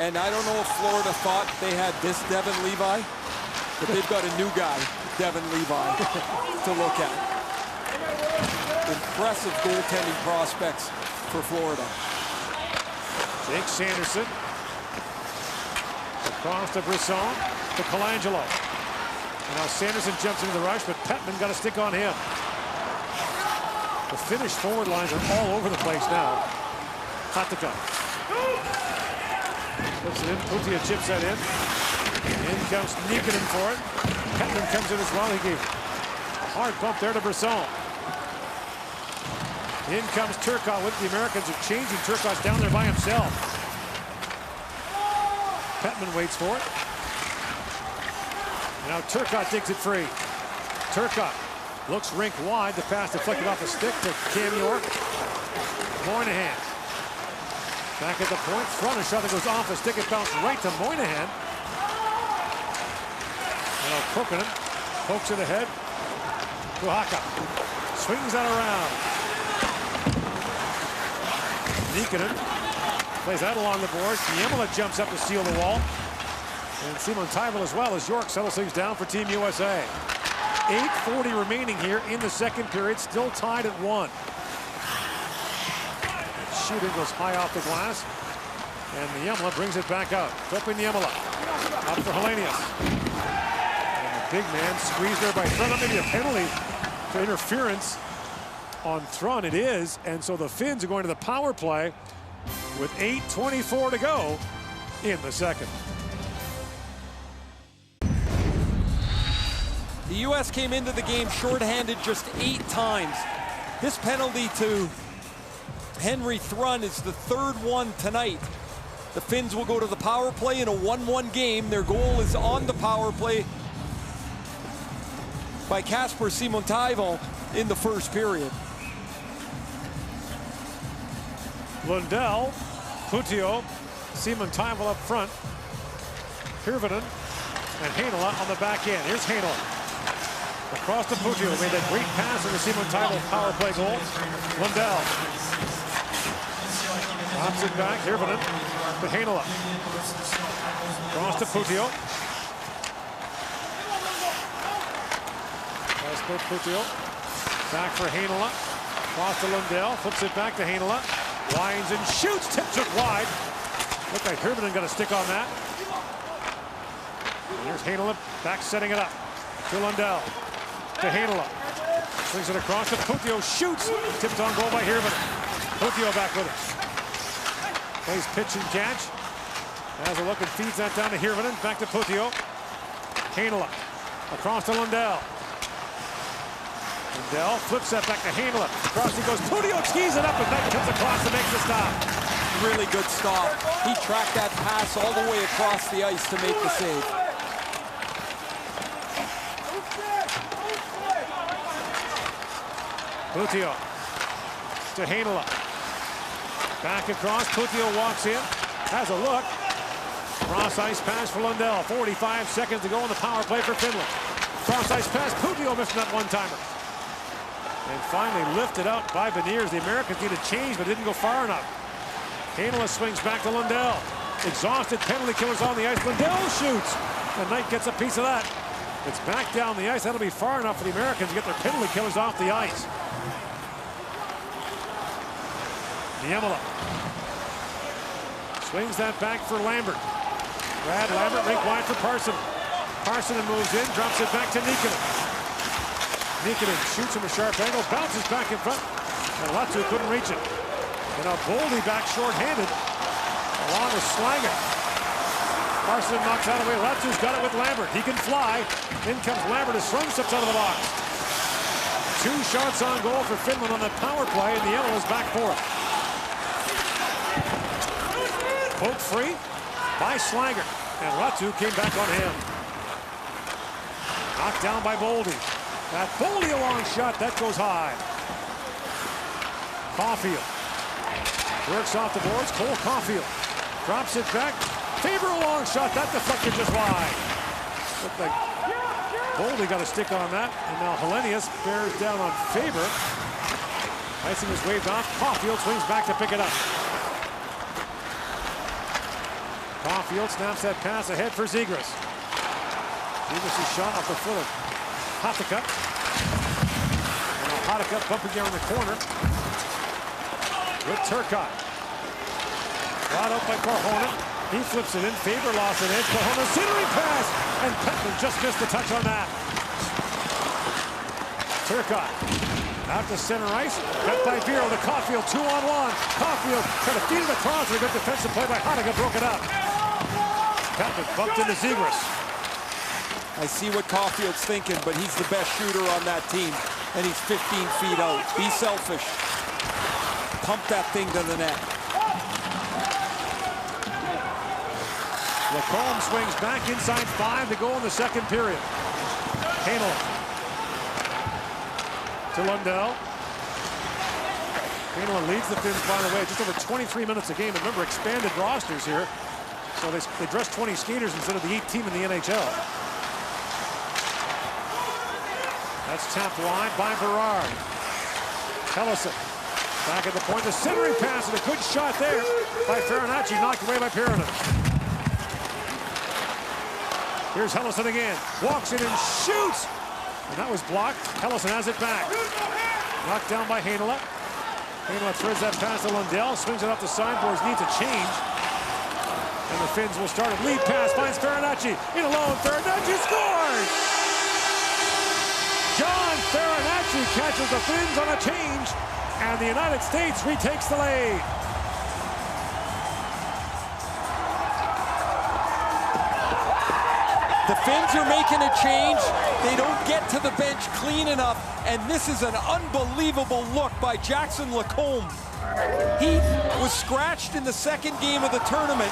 And I don't know if Florida thought they had this Devin Levi, but they've got a new guy, Devin Levi, to look at. Impressive goaltending prospects for Florida. Jake Sanderson. Across to Brisson, to Colangelo. And now Sanderson jumps into the rush, but Petman got a stick on him. The Finnish forward lines are all over the place now. Hatakka. Puts it in, Putia chips that in. In comes Nikkanen for it. Petman comes in as well. He gave a hard bump there to Brisson. In comes Turcotte with the Americans are changing. Turcotte's down there by himself. Petman waits for it. And now Turcotte digs it free. Turcotte looks rink wide. The pass deflected off a stick to Cam York. Moynihan. Back at the point. Front a shot that goes off a stick. It bounced right to Moynihan. And now Kokkonen pokes it ahead. Kuhaka swings that around. Nikkanen plays that along the boards. Niemela jumps up to steal the wall. And Simon Taivel as well as York settles things down for Team USA. 8:40 remaining here in the second period, still tied at 1. Shooting goes high off the glass. And Niemela brings it back out. Flipping Niemela. Up for Hellenius. And the big man squeezed there by Thrun. Maybe a penalty for interference on Thrun. It is. And so the Finns are going to the power play with 8:24 to go in the second. The U.S. came into the game shorthanded just 8 times. This penalty to Henry Thrun is the 3rd one tonight. The Finns will go to the power play in a 1-1 game. Their goal is on the power play by Kasper Simontaival in the first period. Lundell, Putio, Simontaival up front. Hirvonen and Heinola on the back end. Here's Heinola. Across to Putio, made that great pass in the Simontaival power play goal. Lundell. Drops it back, Hirvonen to Heinola. Across to Putio. Kasper Putio. Back for Heinola. Across to Lundell, flips it back to Heinola. Winds and shoots, tips it wide. Looked like Hirvonen got a stick on that. And here's Heinola back setting it up to Lundell. To Heinola. Swings it across to Putio, shoots. Tipped on goal by Hirvonen. Putio back with it. Plays pitch and catch. Has a look and feeds that down to Hirvonen. Back to Putio. Heinola. Across to Lundell. Lundell flips that back to Heinola. Across he goes. Putio tees it up and Knight comes across to make the stop. Really good stop. He tracked that pass all the way across the ice to make the save. Putio to Heinola. Back across, Putio walks in, has a look. Cross ice pass for Lundell. 45 seconds to go on the power play for Finland. Cross ice pass, Putio missing that one-timer. And finally lifted out by Beniers. The Americans needed change, but didn't go far enough. Heinola swings back to Lundell. Exhausted penalty killers on the ice. Lundell shoots. The Knight gets a piece of that. It's back down the ice. That'll be far enough for the Americans to get their penalty killers off the ice. Niemela swings that back for Lambert. Brad Lambert rink wide for Parson. Parsonen moves in, drops it back to Nikkonen. Nikkonen shoots from a sharp angle, bounces back in front, and Lattu couldn't reach it. And now Goalie back short-handed, along with Slanger. Parsonen knocks out away. Lattu's got it with Lambert. He can fly. In comes Lambert as Thrun steps out of the box. 2 shots on goal for Finland on the power play, and the yellow is back for it. Poke free by Slanger, and Lattu came back on him. Knocked down by Boldy. That Boldy a long shot, that goes high. Caulfield works off the boards. Cole Caulfield drops it back. Faber a long shot, that deflected just wide. Looked like Boldy got a stick on that, and now Hellenius bears down on Faber. Icing is waved off. Caulfield swings back to pick it up. Caulfield snaps that pass ahead for Zegras. Zegras' shot off the foot of Hatakuk. And now Hatakuk bumping down the corner with Turcotte. Brought out by Korhonen. He flips it in. Faber lost an edge. Korhonen centering pass, and Petman just missed the touch on that. Turcotte out to center ice. Cut by Vero to Caulfield. 2-on-1. Caulfield trying to feed it across. A good defensive play by Hatakuk. Broke it up. Petman bumped into Zegras. I see what Caulfield's thinking, but he's the best shooter on that team, and he's 15 feet out. Be selfish. Pump that thing to the net. Lacombe swings back inside 5 to go in the second period. Heinola to Lundell. Heinola leads the Finns, by the way, just over 23 minutes a game. Remember, expanded rosters here. So they dress 20 skaters instead of the 8 team in the NHL. That's tapped wide by Berard. Helleson back at the point. The centering pass and a good shot there by Farinacci, knocked away by Pirinen. Here's Helleson again. Walks in and shoots. And that was blocked. Helleson has it back. Knocked down by Heinola. Heinola threads that pass to Lundell. Swings it off the sideboards. Needs a change. And the Finns will start it. Lead pass finds Farinacci. In alone, Farinacci scores! John Farinacci catches the Finns on a change, and the United States retakes the lead. The Finns are making a change. They don't get to the bench clean enough, and this is an unbelievable look by Jackson Lacombe. He was scratched in the second game of the tournament.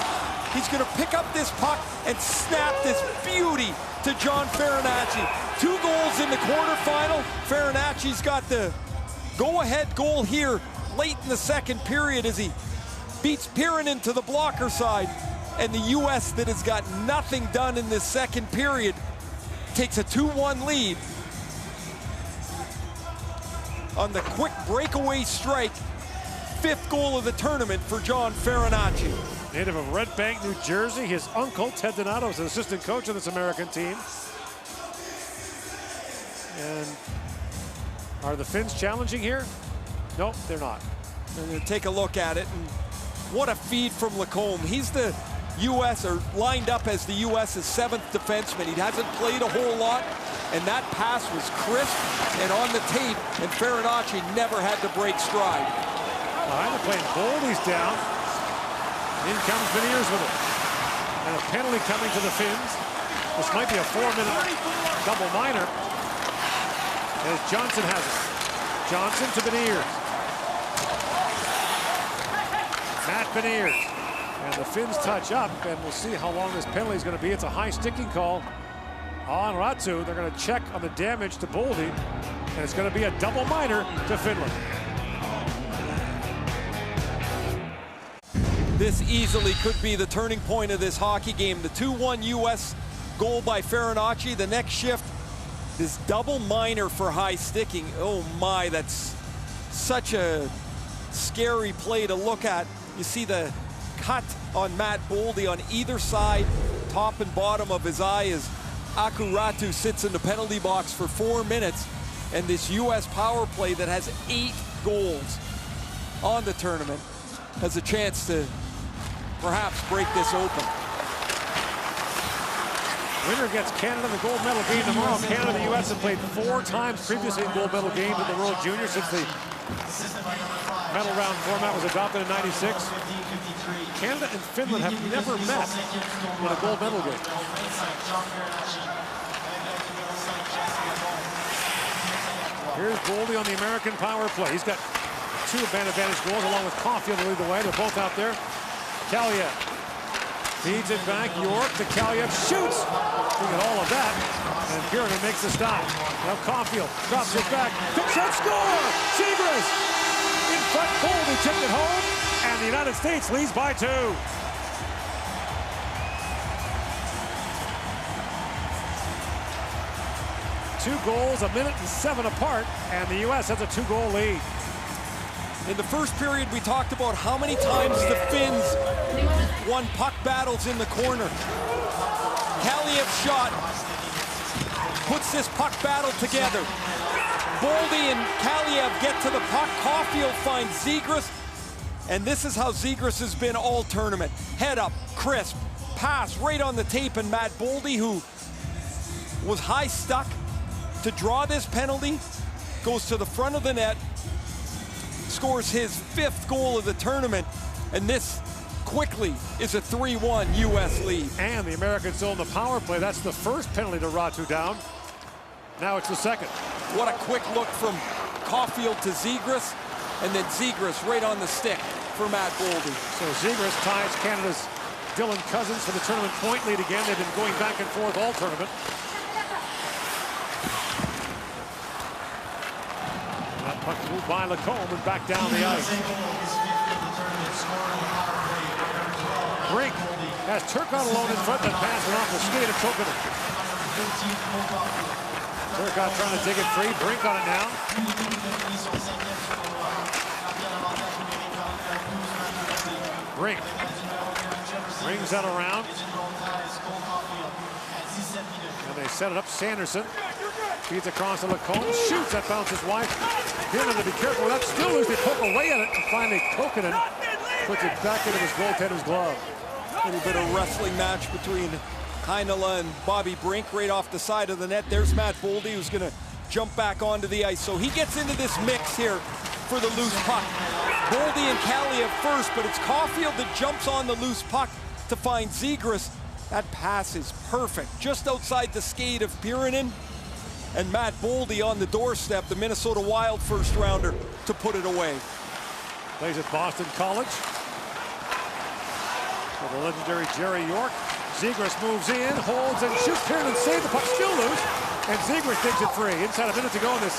He's going to pick up this puck and snap this beauty to John Farinacci. 2 goals in the quarterfinal. Farinacci's got the go-ahead goal here late in the second period as he beats Pirinen to the blocker side. And the U.S. that has got nothing done in this second period takes a 2-1 lead on the quick breakaway strike. 5th goal of the tournament for John Farinacci. Native of Red Bank, New Jersey. His uncle, Ted Donato, is an assistant coach of this American team. And are the Finns challenging here? Nope, they're not. I'm going to take a look at it. And what a feed from Lacombe. He's the U.S. or lined up as the U.S.'s 7th defenseman. He hasn't played a whole lot, and that pass was crisp and on the tape, and Farinacci never had to break stride. Behind the plane, Goldie's down. In comes Beniers with it. And a penalty coming to the Finns. This might be a 4-minute double minor. As Johnson has it. Johnson to Beniers. Matt Beniers. And the Finns touch up, and we'll see how long this penalty is going to be. It's a high sticking call on Ratu. They're going to check on the damage to Boldy, and it's going to be a double minor to Finland. This easily could be the turning point of this hockey game. The 2-1 U.S. goal by Farinacci. The next shift, this double minor for high sticking. Oh my, that's such a scary play to look at. You see the cut on Matt Boldy on either side, top and bottom of his eye, as Akuratu sits in the penalty box for 4 minutes. And this U.S. power play that has 8 goals on the tournament has a chance to perhaps break this open. Winner gets Canada in the gold medal game tomorrow. Canada and the U.S. have played 4 times previously in gold medal games at the World Junior since the medal round format was adopted in '96. Canada and Finland have never met in a gold medal game. Here's Goalie on the American power play. He's got 2 advantage goals along with Caulfield to lead the way. They're both out there. Kaliev feeds it back. York to Kaliev. Shoots! Look at all of that. And Pirinen makes the stop. Now Caulfield drops it back. Quick shot, score! Zegras! In front, Boldy tipped it home. And the United States leads by 2. Two goals, 1:07 apart, and the U.S. has a 2-goal lead. In the first period, we talked about how many times the Finns won puck battles in the corner. Kaliev's shot puts this puck battle together. Boldy and Kaliev get to the puck. Caulfield finds Zegras, and this is how Zegras has been all tournament. Head up, crisp, pass right on the tape, and Matt Boldy, who was high stuck to draw this penalty, goes to the front of the net, scores his 5th goal of the tournament, and this quickly is a 3-1 U.S. lead. And the Americans still in the power play. That's the first penalty to Ratu down. Now it's the second. What a quick look from Caulfield to Zegras, and then Zegras right on the stick for Matt Boldy. So Zegras ties Canada's Dylan Cousins for the tournament point lead again. They've been going back and forth all tournament. That puck moved by Lacombe and back down the ice. Brink has Turcotte alone in front, and passing off the skate of Kokkonen. Turcotte trying to dig it free. Brink on it now. Brink brings that around. And they set it up. Sanderson feeds across to Lacombe. Shoots. That bounces wide. Pirinen to be careful. That's still loose. They poke away at it. And finally Kokkonen puts it back into his goaltender's glove. little bit of wrestling match between Heinola and Bobby Brink right off the side of the net. There's Matt Boldy, who's going to jump back onto the ice. So he gets into this mix here for the loose puck. Boldy and Kaliyev first, but it's Caulfield that jumps on the loose puck to find Zegras. That pass is perfect, just outside the skate of Pirinen. And Matt Boldy on the doorstep, the Minnesota Wild first rounder, to put it away. Plays at Boston College. For the legendary Jerry York. Zegras moves in, holds and shoots. Pirinen saves the puck, still loose. And Zegras digs it free. Inside a minute to go in this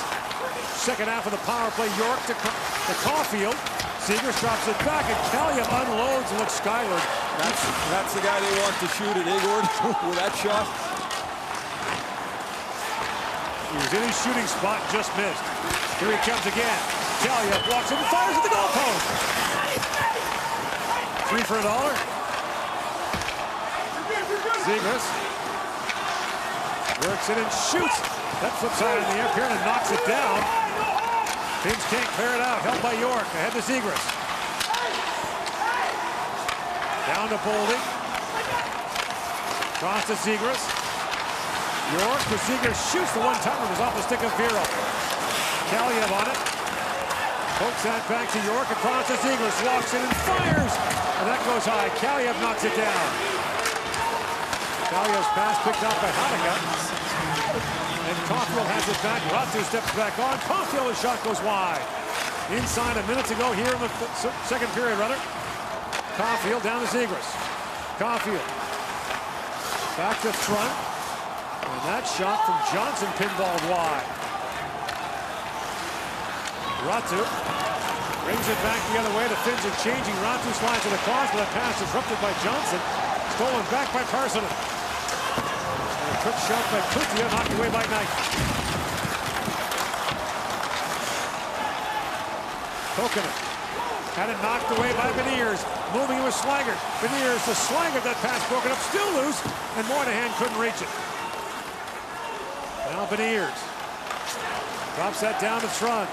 second half of the power play. York to Caulfield. Zegras drops it back, and Kaliyev unloads and looks skyward. That's the guy they want to shoot at Igor with that shot. He was in his shooting spot, just missed. Here he comes again. Kaliyev walks in and fires at the goalpost. 3 for $1. Zegras works it and shoots. That flips high in the air. Pirinen knocks it down. Finns can't clear it out. Held by York. Ahead to Zegras. Down to Boldy. Cross to Zegras. York to Zegras. Shoots the one-timer. Was off the stick of Vero. Kaliyev on it. Pokes that back to York. Across to Zegras. Walks in and fires. And that goes high. Kaliyev knocks it down. Kaliyev's pass picked up by Hanukkah. And Caulfield has it back. Ratu steps back on. Caulfield, his shot goes wide. Inside a minute to go here in the second period, rather. Caulfield down to Zegras. Caulfield back to front. And that shot from Johnson pinballed wide. Ratu brings it back the other way. The Finns are changing. Ratu slides it across, but that pass disrupted by Johnson. Stolen back by Parsonen. Quick shot by Kutia, knocked away by Knight. Kokkonen had it knocked away by Beniers. Moving it with Slaggert. Beniers to Slaggert. That pass broken up, still loose, and Moynihan couldn't reach it. Now Beniers drops that down to Trund.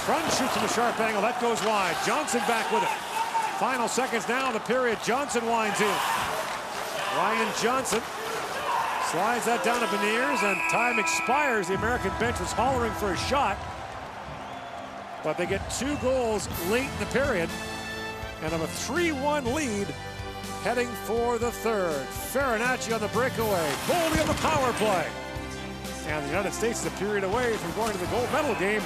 Trund shoots from a sharp angle. That goes wide. Johnson back with it. Final seconds now in the period. Johnson winds in. Ryan Johnson slides that down to Beniers, and time expires. The American bench was hollering for a shot, but they get 2 goals late in the period and have a 3-1 lead heading for the third. Farinacci on the breakaway. Goalie on the power play. And the United States is a period away from going to the gold medal game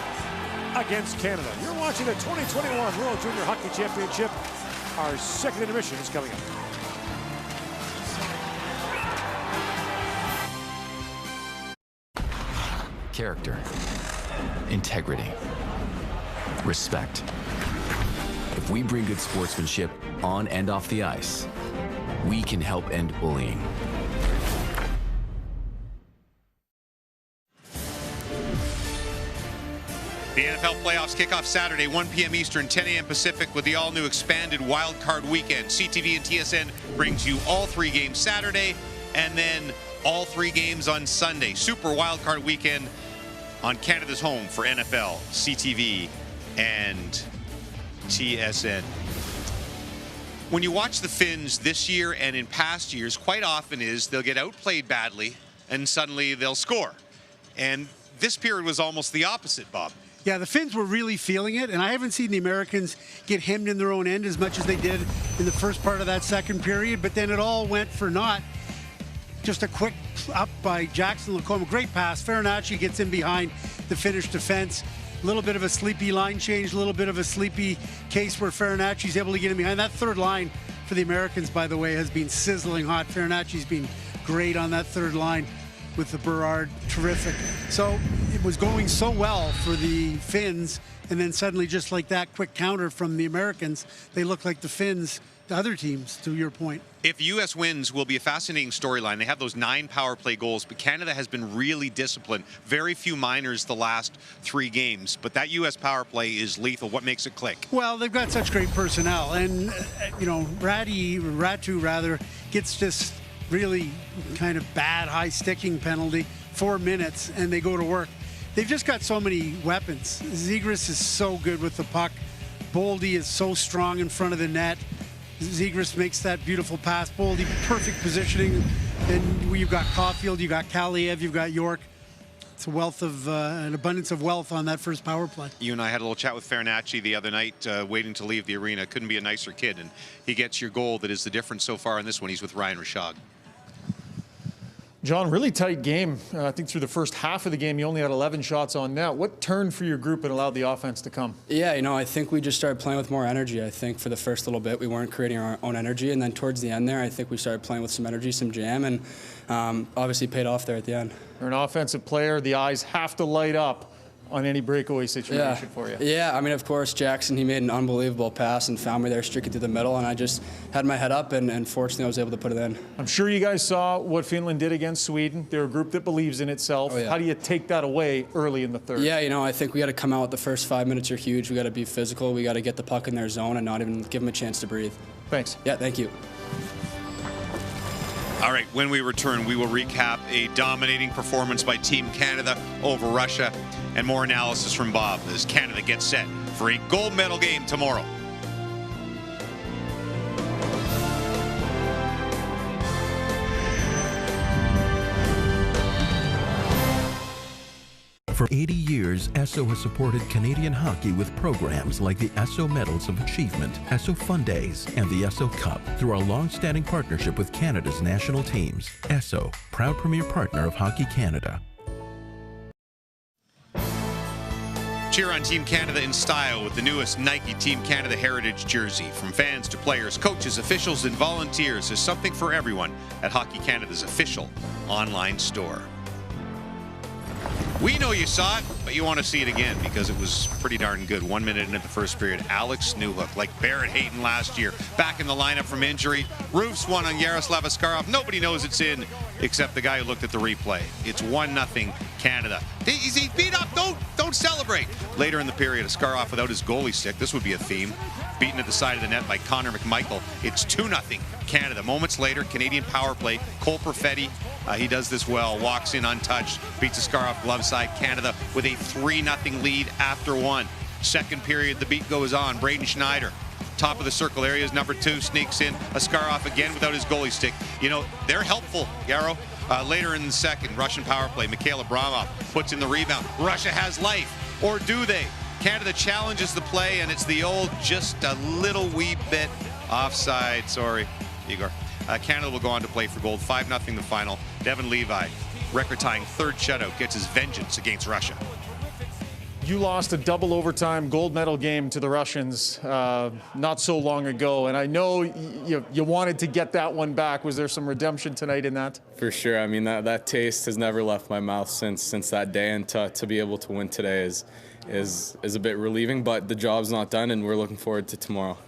against Canada. You're watching the 2021 World Junior Hockey Championship. Our second intermission is coming up. Character, integrity, respect. If we bring good sportsmanship on and off the ice, we can help end bullying. The NFL playoffs kick off Saturday, 1 p.m. Eastern, 10 a.m. Pacific, with the all-new expanded Wild Card Weekend. CTV and TSN brings you all 3 games Saturday, and then all 3 games on Sunday. Super Wild Card Weekend on Canada's home for NFL, CTV, and TSN. When you watch the Finns this year and in past years, quite often they'll get outplayed badly and suddenly they'll score. And this period was almost the opposite, Bob. Yeah, the Finns were really feeling it, and I haven't seen the Americans get hemmed in their own end as much as they did in the first part of that second period, but then it all went for naught. Just a quick up by Jackson Lacombe. Great pass. Farinacci gets in behind the Finnish defense. A little bit of a sleepy line change, a little bit of a sleepy case where Farinacci's able to get in behind. That third line for the Americans, by the way, has been sizzling hot. Farinacci's been great on that third line with the Berard. Terrific. So it was going so well for the Finns, and then suddenly, just like that quick counter from the Americans, they look like the Finns, the other teams, to your point. If U.S. wins, will be a fascinating storyline. They have those 9 power play goals, but Canada has been really disciplined. Very few minors the last 3 games, but that U.S. power play is lethal. What makes it click? Well, they've got such great personnel, and you know, Ratu gets this really kind of bad high sticking penalty, 4 minutes, and they go to work. They've just got so many weapons. Zegras is so good with the puck. Boldy is so strong in front of the net. Zegras makes that beautiful pass. Boldy, perfect positioning. And you've got Caulfield, you've got Kaliev, you've got York. It's a wealth of an abundance of wealth on that first power play. You and I had a little chat with Farinacci the other night, waiting to leave the arena. Couldn't be a nicer kid, and he gets your goal that is the difference so far in this one. He's with Ryan Rishaug. John, really tight game. I think through the first half of the game, you only had 11 shots on net. What turned for your group and allowed the offense to come? Yeah, I think we just started playing with more energy. I think for the first little bit, we weren't creating our own energy. And then towards the end there, I think we started playing with some energy, some jam, and obviously paid off there at the end. You're an offensive player. The eyes have to light up on any breakaway situation for you. Yeah, I mean, of course, Jackson, he made an unbelievable pass and found me there streaking through the middle, and I just had my head up, and fortunately I was able to put it in. I'm sure you guys saw what Finland did against Sweden. They're a group that believes in itself. Oh, yeah. How do you take that away early in the third? Yeah, I think we got to come out. The first 5 minutes are huge. We got to be physical. We got to get the puck in their zone and not even give them a chance to breathe. Thanks. Yeah, thank you. All right, when we return, we will recap a dominating performance by Team Canada over Russia and more analysis from Bob as Canada gets set for a gold medal game tomorrow. For 80 years, Esso has supported Canadian hockey with programs like the Esso Medals of Achievement, Esso Fun Days, and the Esso Cup through our long-standing partnership with Canada's national teams. Esso, proud premier partner of Hockey Canada. Cheer on Team Canada in style with the newest Nike Team Canada Heritage jersey. From fans to players, coaches, officials, and volunteers, there's something for everyone at Hockey Canada's official online store. We know you saw it, but you want to see it again because it was pretty darn good. 1 minute into the first period, Alex Newhook, like Barrett Hayton last year, back in the lineup from injury. Roofs one on Yaroslav Askarov. Nobody knows it's in except the guy who looked at the replay. It's 1-0 Canada. He's beat up. Don't celebrate. Later in the period, Askarov without his goalie stick. This would be a theme. Beaten at the side of the net by Connor McMichael. It's 2-0 Canada. Moments later, Canadian power play. Cole Perfetti, he does this well. Walks in untouched. Beats Askarov glove side. Canada with a 3-0 lead after one. Second period, the beat goes on. Braden Schneider, top of the circle area, is number 2, sneaks in. Askarov again without his goalie stick. They're helpful, Yarrow. Later in the second, Russian power play. Mikhail Abramov puts in the rebound. Russia has life, or do they? Canada challenges the play, and it's the old just a little wee bit offside. Sorry, Igor. Canada will go on to play for gold. 5-0 the final. Devin Levi, record-tying third shutout, gets his vengeance against Russia. You lost a double overtime gold medal game to the Russians not so long ago, and I know you wanted to get that one back. Was there some redemption tonight in that? For sure. I mean, that taste has never left my mouth since that day, and to be able to win today is a bit relieving, but the job's not done, and we're looking forward to tomorrow.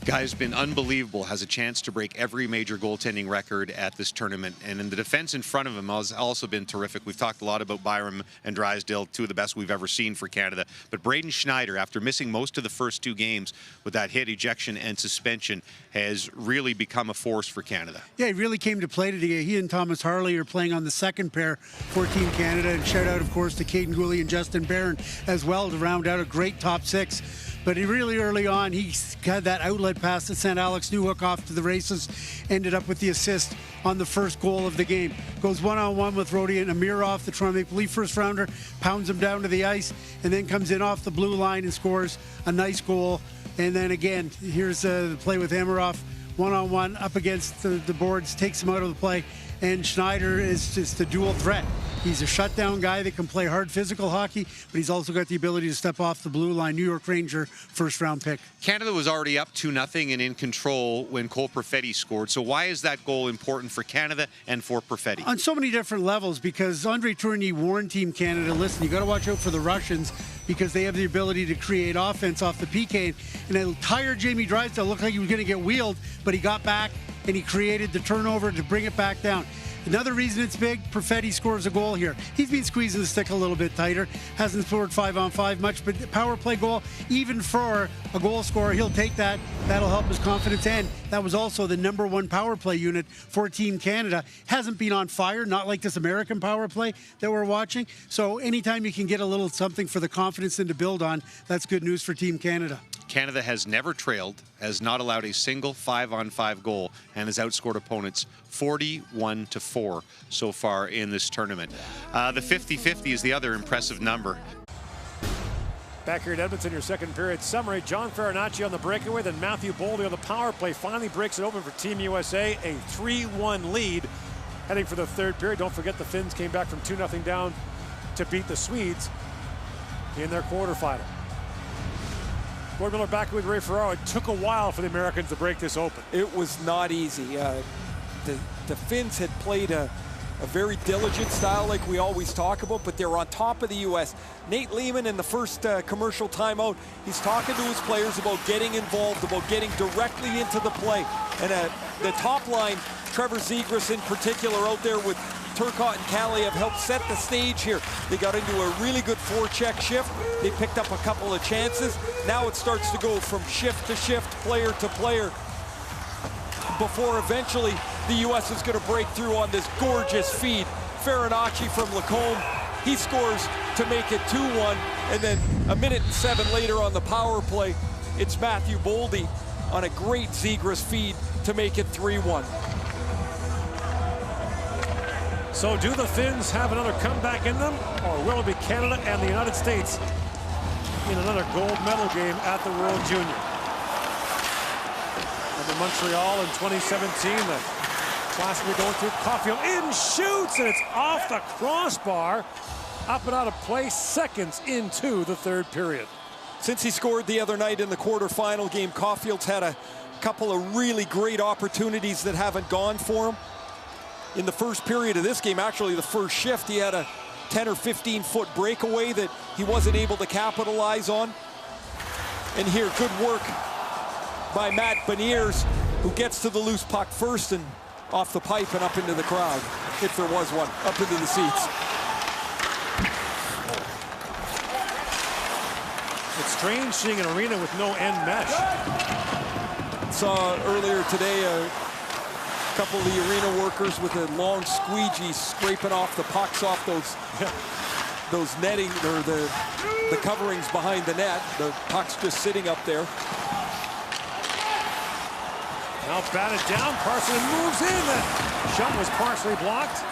Guy's been unbelievable, has a chance to break every major goaltending record at this tournament, and in the defense in front of him has also been terrific. We've talked a lot about Byram and Drysdale, two of the best we've ever seen for Canada, but Braden Schneider, after missing most of the first 2 games with that hit, ejection, and suspension, has really become a force for Canada. Yeah, he really came to play today. He and Thomas Harley are playing on the second pair for Team Canada, and shout out, of course, to Caden Goalie and Justin Barron as well to round out a great top 6. But he really early on, he had that outlet pass that sent Alex Newhook off to the races, ended up with the assist on the first goal of the game. Goes one-on-one with Rodion Amirov, the Toronto Maple Leaf first rounder, pounds him down to the ice, and then comes in off the blue line and scores a nice goal. And then again, here's the play with Amirov, one-on-one up against the boards, takes him out of the play, and Schneider is just a dual threat. He's a shutdown guy that can play hard physical hockey, but he's also got the ability to step off the blue line. New York Ranger first-round pick. Canada was already up 2-0 and in control when Cole Perfetti scored. So why is that goal important for Canada and for Perfetti? On so many different levels, because Andre Tourigny warned Team Canada, listen, you got to watch out for the Russians because they have the ability to create offense off the PK. And a tired Jamie Drysdale looked like he was going to get wheeled, but he got back and he created the turnover to bring it back down. Another reason it's big, Perfetti scores a goal here. He's been squeezing the stick a little bit tighter. Hasn't scored 5-on-5 much, but the power play goal, even for a goal scorer, he'll take that. That'll help his confidence. And that was also the #1 power play unit for Team Canada. Hasn't been on fire, not like this American power play that we're watching. So anytime you can get a little something for the confidence and to build on, that's good news for Team Canada. Canada has never trailed, has not allowed a single 5-on-5 goal, and has outscored opponents 41-4 so far in this tournament. The 50-50 is the other impressive number. Back here at Edmonton, your second period summary. John Farinacci on the breakaway, then Matthew Boldy on the power play finally breaks it open for Team USA. A 3-1 lead heading for the third period. Don't forget the Finns came back from 2-0 down to beat the Swedes in their quarterfinal. Gord Miller back with Ray Ferraro. It took a while for the Americans to break this open. It was not easy. The Finns had played a very diligent style like we always talk about, but they're on top of the U.S. Nate Lehman in the first commercial timeout, he's talking to his players about getting involved, about getting directly into the play. And the top line, Trevor Zegras in particular out there with Turcotte and Callie have helped set the stage here. They got into a really good forecheck shift. They picked up a couple of chances. Now it starts to go from shift to shift, player to player, before eventually the U.S. is going to break through on this gorgeous feed. Farinacci from Lacombe, he scores to make it 2-1, and then a minute and 7 later on the power play, it's Matthew Boldy on a great Zegras feed to make it 3-1. So do the Finns have another comeback in them, or will it be Canada and the United States in another gold medal game at the World Junior? And in Montreal in 2017, the class will be going through. Caulfield in, shoots, and it's off the crossbar, up and out of play, seconds into the third period. Since he scored the other night in the quarterfinal game, Caulfield's had a couple of really great opportunities that haven't gone for him. In the first period of this game, actually the first shift, he had a 10 or 15 foot breakaway that he wasn't able to capitalize on. And here, good work by Matt Beniers, who gets to the loose puck first and off the pipe and up into the crowd, if there was one, up into the seats. It's strange seeing an arena with no end mesh. Saw earlier today a couple of the arena workers with a long squeegee scraping off the pucks off those netting, or the coverings behind the net. The puck's just sitting up there. Now batted down, Parson moves in. That shot was partially blocked.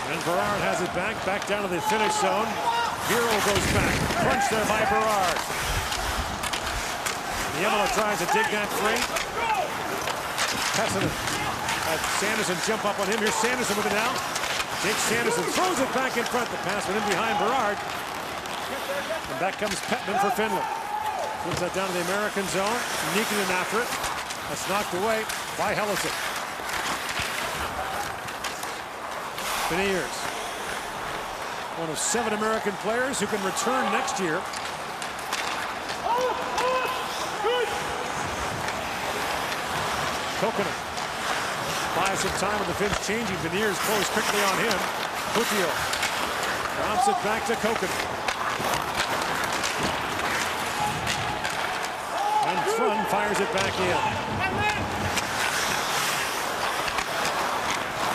And Berard has it back down to the finish zone. Hero goes back, crunch there by Berard. Niemela tries to dig that free. Pessin had Sanderson jump up on him. Here's Sanderson with it now. Jake Sanderson throws it back in front. The pass went in behind Berard. And back comes Petman for Finland. Moves that down to the American zone. Nikkanen after it. That's knocked away by Hellison. Beniers, one of 7 American players who can return next year. Kokkonen buys some time with the Finns changing. Beniers close quickly on him. Putio drops it back to Kokkonen. And Frun fires it back in.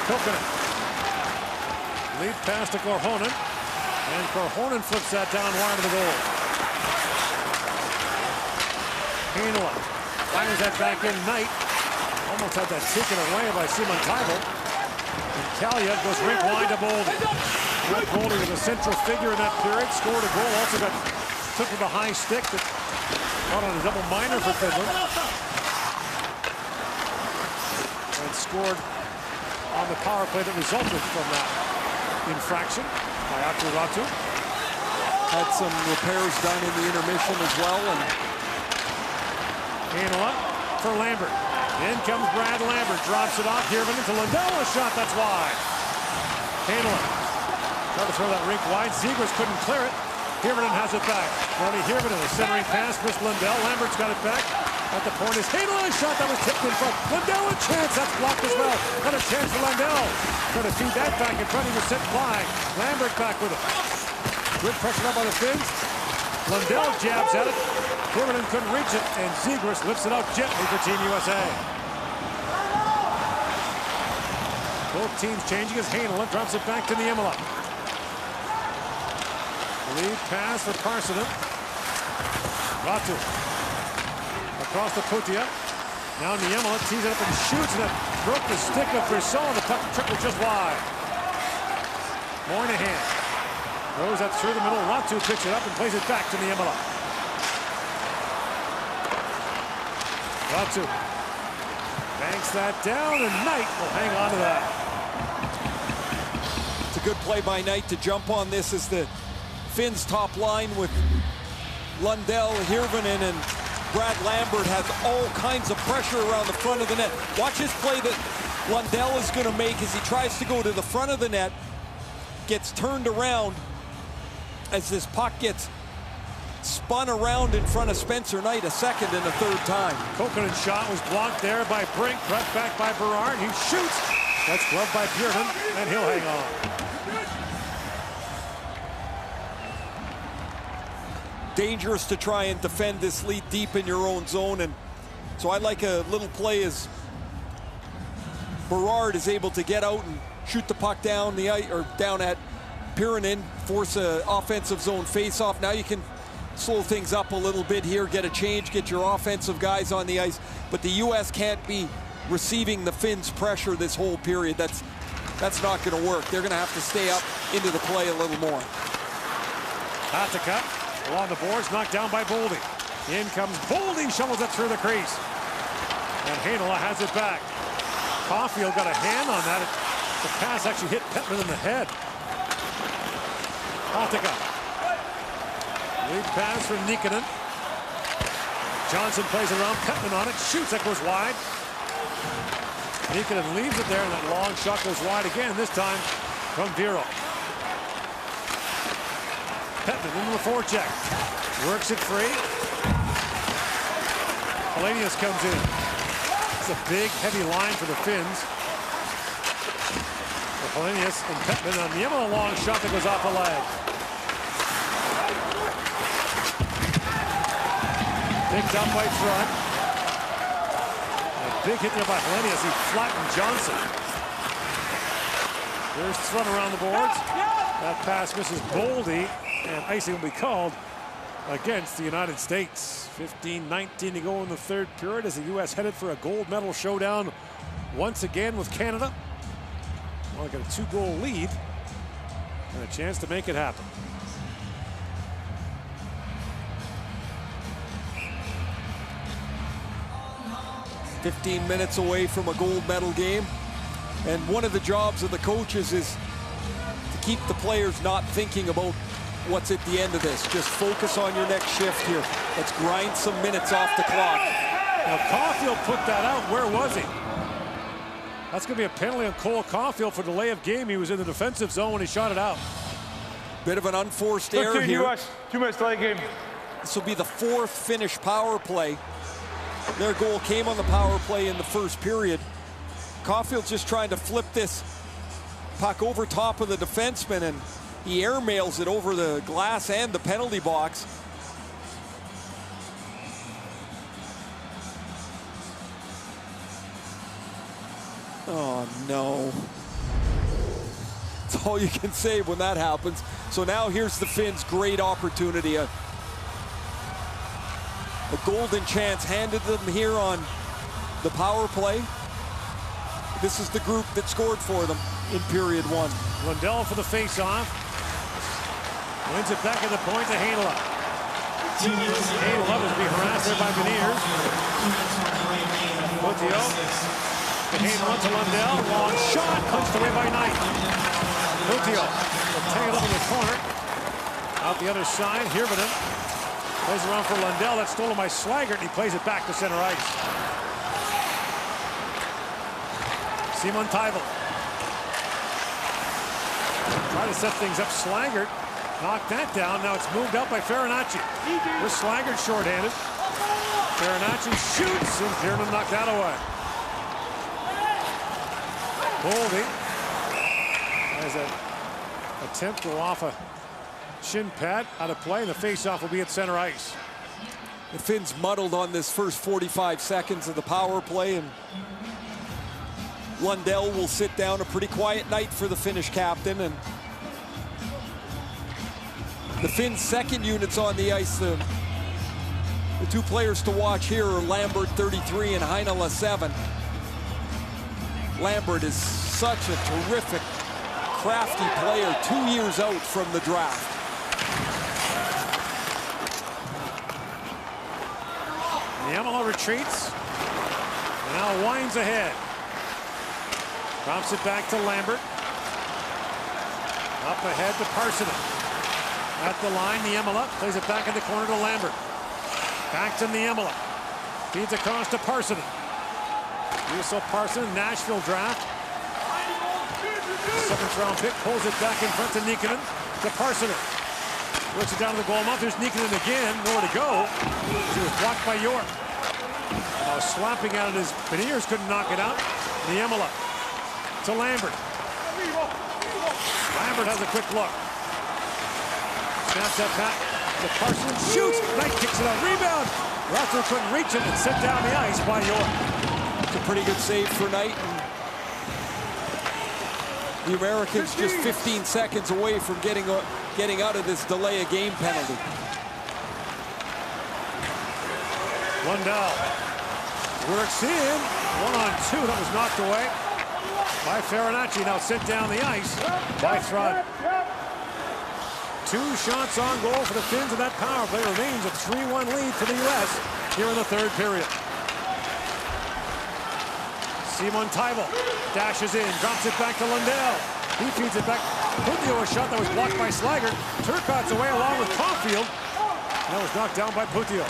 Kokkonen. Lead pass to Korhonen. And Korhonen flips that down wide of the goal. Heinola fires that back in. Knight almost had that taken away by Simon Tybel. And Kaliev goes right wide to Boldy. Brett Boldy was a central figure in that period. Scored a goal. Also took with a high stick that got on a double minor for Finland. And scored on the power play that resulted from that infraction by Aatu Räty. Had some repairs done in the intermission as well. And Heinola for Lambert. In comes Brad Lambert, drops it off. Hirvonen to Lundell, a shot that's wide. Heinola tried to throw that rink wide. Zegras couldn't clear it. Hirvonen has it back. Ronnie Hirvonen, a centering pass, missed Lundell. Lambert's got it back. At the point is Heinola, a shot that was tipped in front. Lundell a chance, that's blocked as well. Got a chance for Lundell. Trying to feed that back in front, he was sent flying. Lambert back with it. Good pressure up on the Finns. Lundell jabs at it. Hirvonen couldn't reach it, and Zegras lifts it out gently for Team USA. Both teams changing as Heinola drops it back to Niemela. Lead pass for Parsonen. Ratu. Across the Putia. Now Niemela tees it up and shoots, and it broke the stick of Brisson. The puck trickled just wide. Moynihan throws that through the middle. Ratu picks it up and plays it back to Niemela. Ratu banks that down, and Knight will hang on to that. It's a good play by Knight to jump on this as the Finns top line with Lundell, Hirvonen, and Brad Lambert has all kinds of pressure around the front of the net. Watch this play that Lundell is going to make as he tries to go to the front of the net. Gets turned around as this puck gets spun around in front of Spencer Knight a second and a third time. Coconut shot was blocked there by Brink, pressed back by Berard. He shoots. That's gloved by Bjornen, and he'll hang on. Dangerous to try and defend this lead deep in your own zone, and so I like a little play as Berard is able to get out and shoot the puck down the ice, or down at Pyronen, force an offensive zone face-off. Now you can slow things up a little bit here, get a change, get your offensive guys on the ice, but the U.S. can't be receiving the Finns' pressure this whole period. That's not going to work. They're going to have to stay up into the play a little more. Hatakka along the boards, knocked down by Boldy. In comes Boldy, shovels it through the crease. And Heinola has it back. Caulfield got a hand on that. The pass actually hit Petman in the head. Hatakka. Lead pass from Nikkanen. Johnson plays around, Petman on it, shoots, that goes wide. Nikkanen leaves it there, and that long shot goes wide again, this time from Viro. Petman into the forecheck. Works it free. Kalenius comes in. It's a big, heavy line for the Finns. Kalenius and Petman on the Niemela, long shot that goes off the leg. Picked up by front. A big hit there by Kalenius. He flattened Johnson. There's Thrun around the boards. That pass misses Boldy, and icing will be called against the United States. 15-19 to go in the third period as the U.S. headed for a gold medal showdown once again with Canada. Well, got a 2-goal lead and a chance to make it happen. "15 minutes away from a gold medal game, and one of the jobs of the coaches is to keep the players not thinking about what's at the end of this. Just focus on your next shift here. Let's grind some minutes off the clock." Now Caulfield put that out. Where was he? That's going to be a penalty on Cole Caulfield for delay of game. He was in the defensive zone when he shot it out. Bit of an unforced error here. US, 2 minutes delay game. This will be the 4th Finnish power play. Their goal came on the power play in the first period. Caulfield's just trying to flip this puck over top of the defenseman, and he airmails it over the glass and the penalty box. Oh no. That's all you can say when that happens. So now here's the Finns' great opportunity. A golden chance handed to them here on the power play. This is the group that scored for them in period 1. Lundell for the face-off. Wins it back at the point to Heinola. Heinola was being harassed there by Beniers. Potio. Heinola to Lundell. Long shot. Punched away by Knight. Potio will take it up in the corner. Out the other side. Hirvonen plays around for Lundell. That's stolen by Slaggert, and he plays it back to center ice. Simon Teivel. Trying to set things up. Slaggert knocked that down. Now it's moved out by Farinacci. With Slaggert shorthanded. Farinacci shoots, and Kiernan knocked that away. Boldy has an attempt to go off a shin pad out of play, and the faceoff will be at center ice. The Finns muddled on this first 45 seconds of the power play, and Lundell will sit down. A pretty quiet night for the Finnish captain, and the Finns' second units on the ice, the The two players to watch here are Lambert, 33, and Heinala, 7. Lambert is such a terrific, crafty player, 2 years out from the draft. Niemela retreats and now winds ahead. Drops it back to Lambert. Up ahead to Parsonen. At the line, Niemela plays it back in the corner to Lambert. Back to Niemela. Feeds across to Parsonen. Juuso Parsonen, Nashville draft. 7th round pick, pulls it back in front to Nikkanen. To Parsonen. Works it down to the goal mouth. There's Nikkanen again. Nowhere to go. He was blocked by York. Now slapping at it as Beniers couldn't knock it out. Niemela to Lambert. Lambert has a quick look. Snaps that back to Parsonen. Shoots. Knight kicks it out. Rebound. Russell couldn't reach it and set down the ice by York. It's a pretty good save for Knight. The Americans just 15 seconds away from getting out of this delay of game penalty. Lundell works in. 1-on-2. That was knocked away by Farinacci. Now sent down the ice by Thrud. 2 shots on goal for the Finns, and that power play remains a 3-1 lead for the U.S. here in the 3rd period. Simon Tybel dashes in, drops it back to Lundell. He feeds it back. Putio, a shot that was blocked by Slager. Turcotte's away along with Caulfield. And that was knocked down by Putio.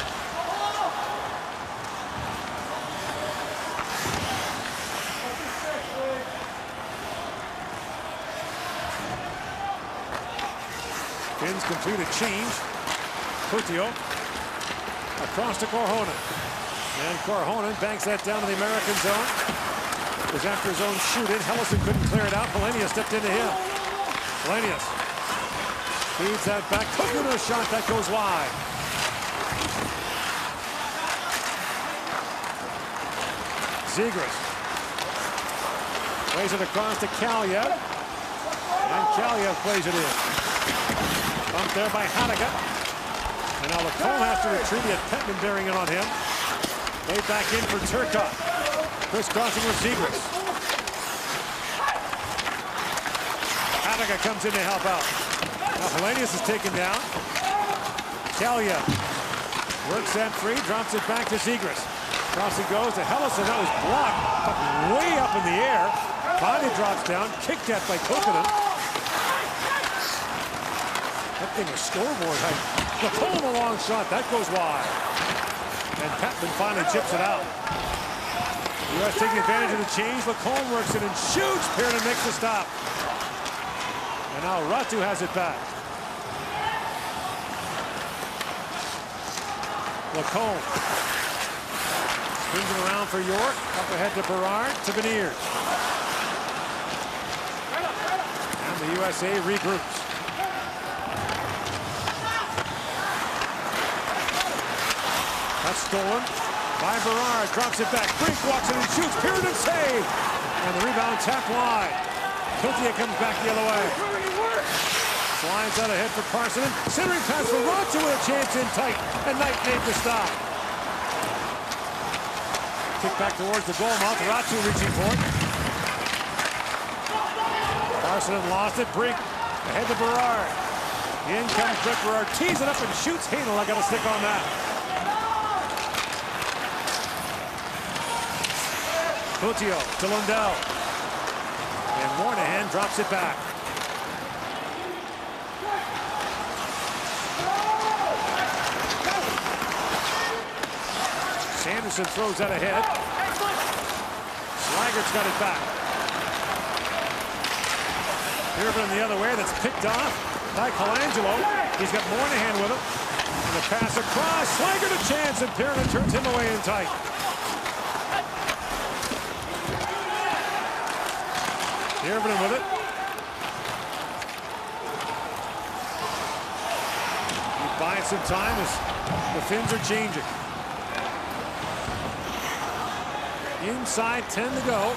Finns complete a change. Putio across to Korhonen. And Korhonen banks that down to the American zone. Was after his own shoot-in. Hellison couldn't clear it out. Polenius stepped into him. Polenius feeds that back. Kokuno shot that goes wide. Zegras plays it across to Kaliev. And Kaliev plays it in. Bumped there by Hadiga. And now Lacombe has to retrieve. He had Petman bearing it on him. Laid back in for Turcotte. Crisscrossing with Zegras. Hadiga comes in to help out. Now Polenius is taken down. Kaliev works that free, drops it back to Zegras. Cross it goes to Hellison. That was blocked, but way up in the air. Finally drops down, kicked at by Kokunen. That thing was scoreboard height. Lacombe, a long shot, that goes wide. And Petman finally chips it out. U.S. taking advantage of the change. Lacombe works it and shoots. Pearden makes the stop. And now Ratu has it back. Lacombe spins it around for York. Up ahead to Berard, to Beniers. And the USA regroups. That's stolen by Berard. Drops it back. Brink walks it and shoots. Pearden save. And the rebound tapped wide. Coutier comes back the other way. Slides out ahead for Parsonen. Centering pass for Ratu with a chance in tight. And Knight made the stop. Kick back towards the goal mouth. Ratu reaching for it. Parsonen lost it. Brink ahead to Berard. In comes Brett Berard. Tees it up and shoots. Hanel, I got a stick on that. Putio to Lundell. And Moynihan drops it back. Sanderson throws that ahead. Slagert's got it back. Pearden the other way. That's picked off by Colangelo. He's got Moynihan with him. And the pass across. Slagert a chance, and Pearden turns him away in tight. Pearden with it. He's buying some time as the Finns are changing. Inside 10 to go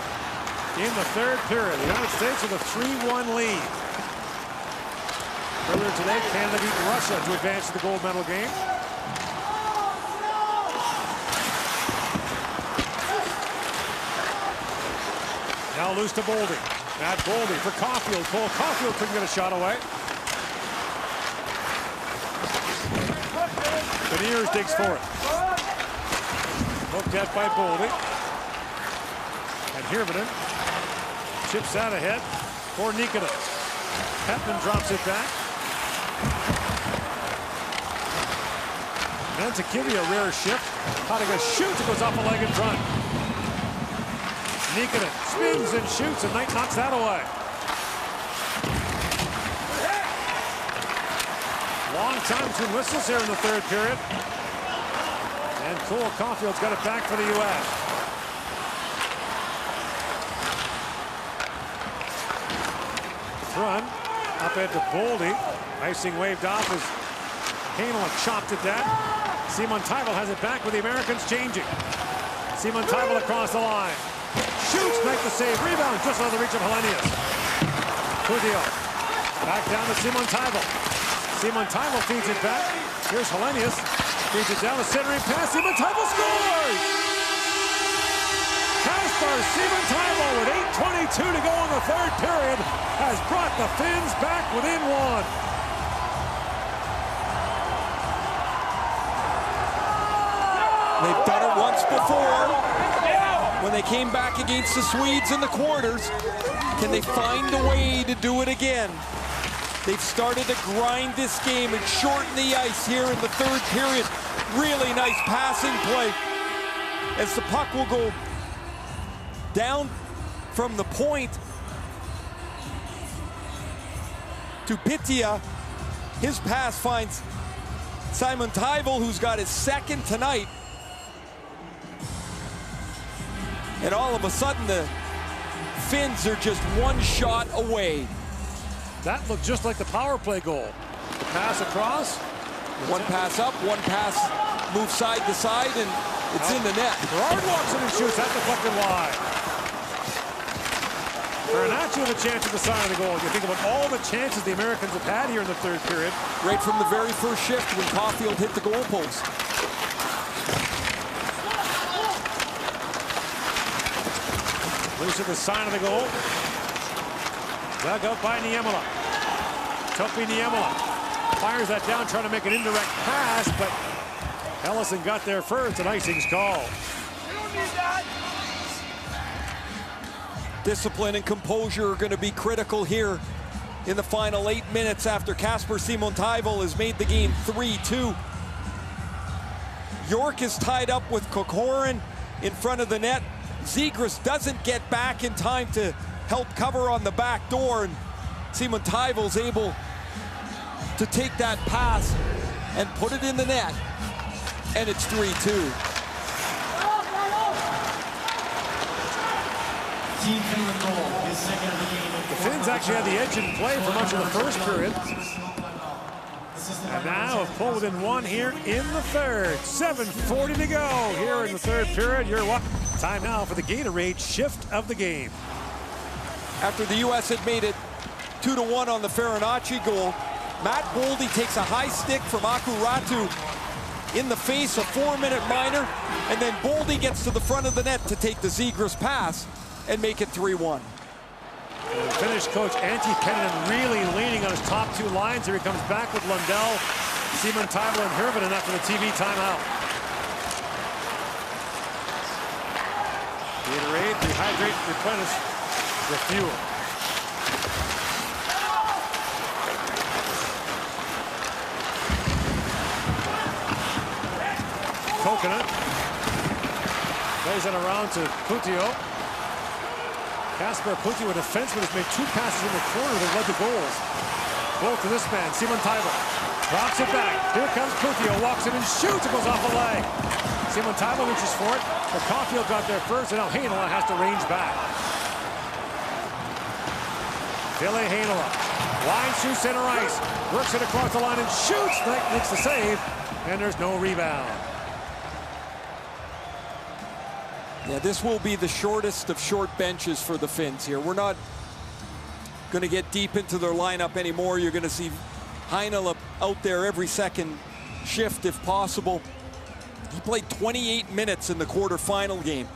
in the 3rd period. The United States with a 3-1 lead. Earlier today, Canada beat Russia to advance to the gold medal game. Now loose to Boldy. Matt Boldy for Caulfield. Cole Caulfield couldn't get a shot away. Beniers digs for it. Looked at by Boldy. And Hirvonen chips out ahead for Nikita. Hetman drops it back. And to give you a rare shift. Hadiga shoots, it goes off a leg in front. Nikita spins and shoots, and Knight knocks that away. Long time between whistles here in the third period. And Cole Caulfield's got it back for the U.S. Thrun up at the Boldy. Icing waved off as Heinola chopped it down. Simon Tybel has it back with the Americans changing. Simon Tybel across the line. Shoots, Knight the save. Rebound just out of the reach of Helenius. Kudio back down to Simon Tybel. Simon Tybel feeds it back. Here's Helenius. Feeds it down, a centering pass. Simon Tybel scores! Kaspar Simon Tybel with 8:22 to go in the third period has brought the Finns back within one. They've done it once before when they came back against the Swedes in the quarters. Can they find a way to do it again? They've started to grind this game and shorten the ice here in the third period. Really nice passing play as the puck will go down from the point to Pittia. His pass finds Simon Tybel, who's got his second tonight. And all of a sudden, the Finns are just one shot away. That looked just like the power play goal. The pass across. One pass up, one pass moves side to side, and it's in the net. Gerard walks in and shoots at the fucking wide. Bernacchi with a chance at the side of the goal. You think about all the chances the Americans have had here in the third period. Right from the very first shift when Caulfield hit the goal post. Loose at the side of the goal. Dug out by Niemela. Topi Niemela fires that down, trying to make an indirect pass, but Ellison got there first, and icing's called. Discipline and composure are going to be critical here in the final 8 minutes after Kaspar Simon Tybel has made the game 3-2. York is tied up with Kokorin in front of the net. Zegras doesn't get back in time to help cover on the back door, and Simon Tybel's able to take that pass and put it in the net, and it's 3-2. The Finns actually had the edge in play for much of the first period. And now have pulled within one here in the third. 7:40 to go here in the third period. You're what? Time now for the Gatorade shift of the game. After the U.S. had made it 2-1 on the Farinacci goal, Matt Boldy takes a high stick from Aku Ratu in the face, a 4-minute minor, and then Boldy gets to the front of the net to take the Zegras pass and make it 3-1. Finnish coach Antti Pennanen really leaning on his top two lines. Here he comes back with Lundell, Simon Tybel, and Hirvonen after the TV timeout. Gatorade, rehydrate, replenish, refuel. Coconut plays it around to Putio. Kaspar Putio, a defenseman, has made 2 passes in the corner that led to goals. Both to this man, Simon Tybel. Drops it back. Here comes Putio, walks in and shoots. It goes off a leg. Simon Tybel reaches for it, but Caulfield got there first, and now Heinola has to range back. Ville Heinola. Line through center ice. Works it across the line and shoots. Knight makes the save, and there's no rebound. Yeah, this will be the shortest of short benches for the Finns here. We're not going to get deep into their lineup anymore. You're going to see Heinola out there every second shift if possible. He played 28 minutes in the quarterfinal game.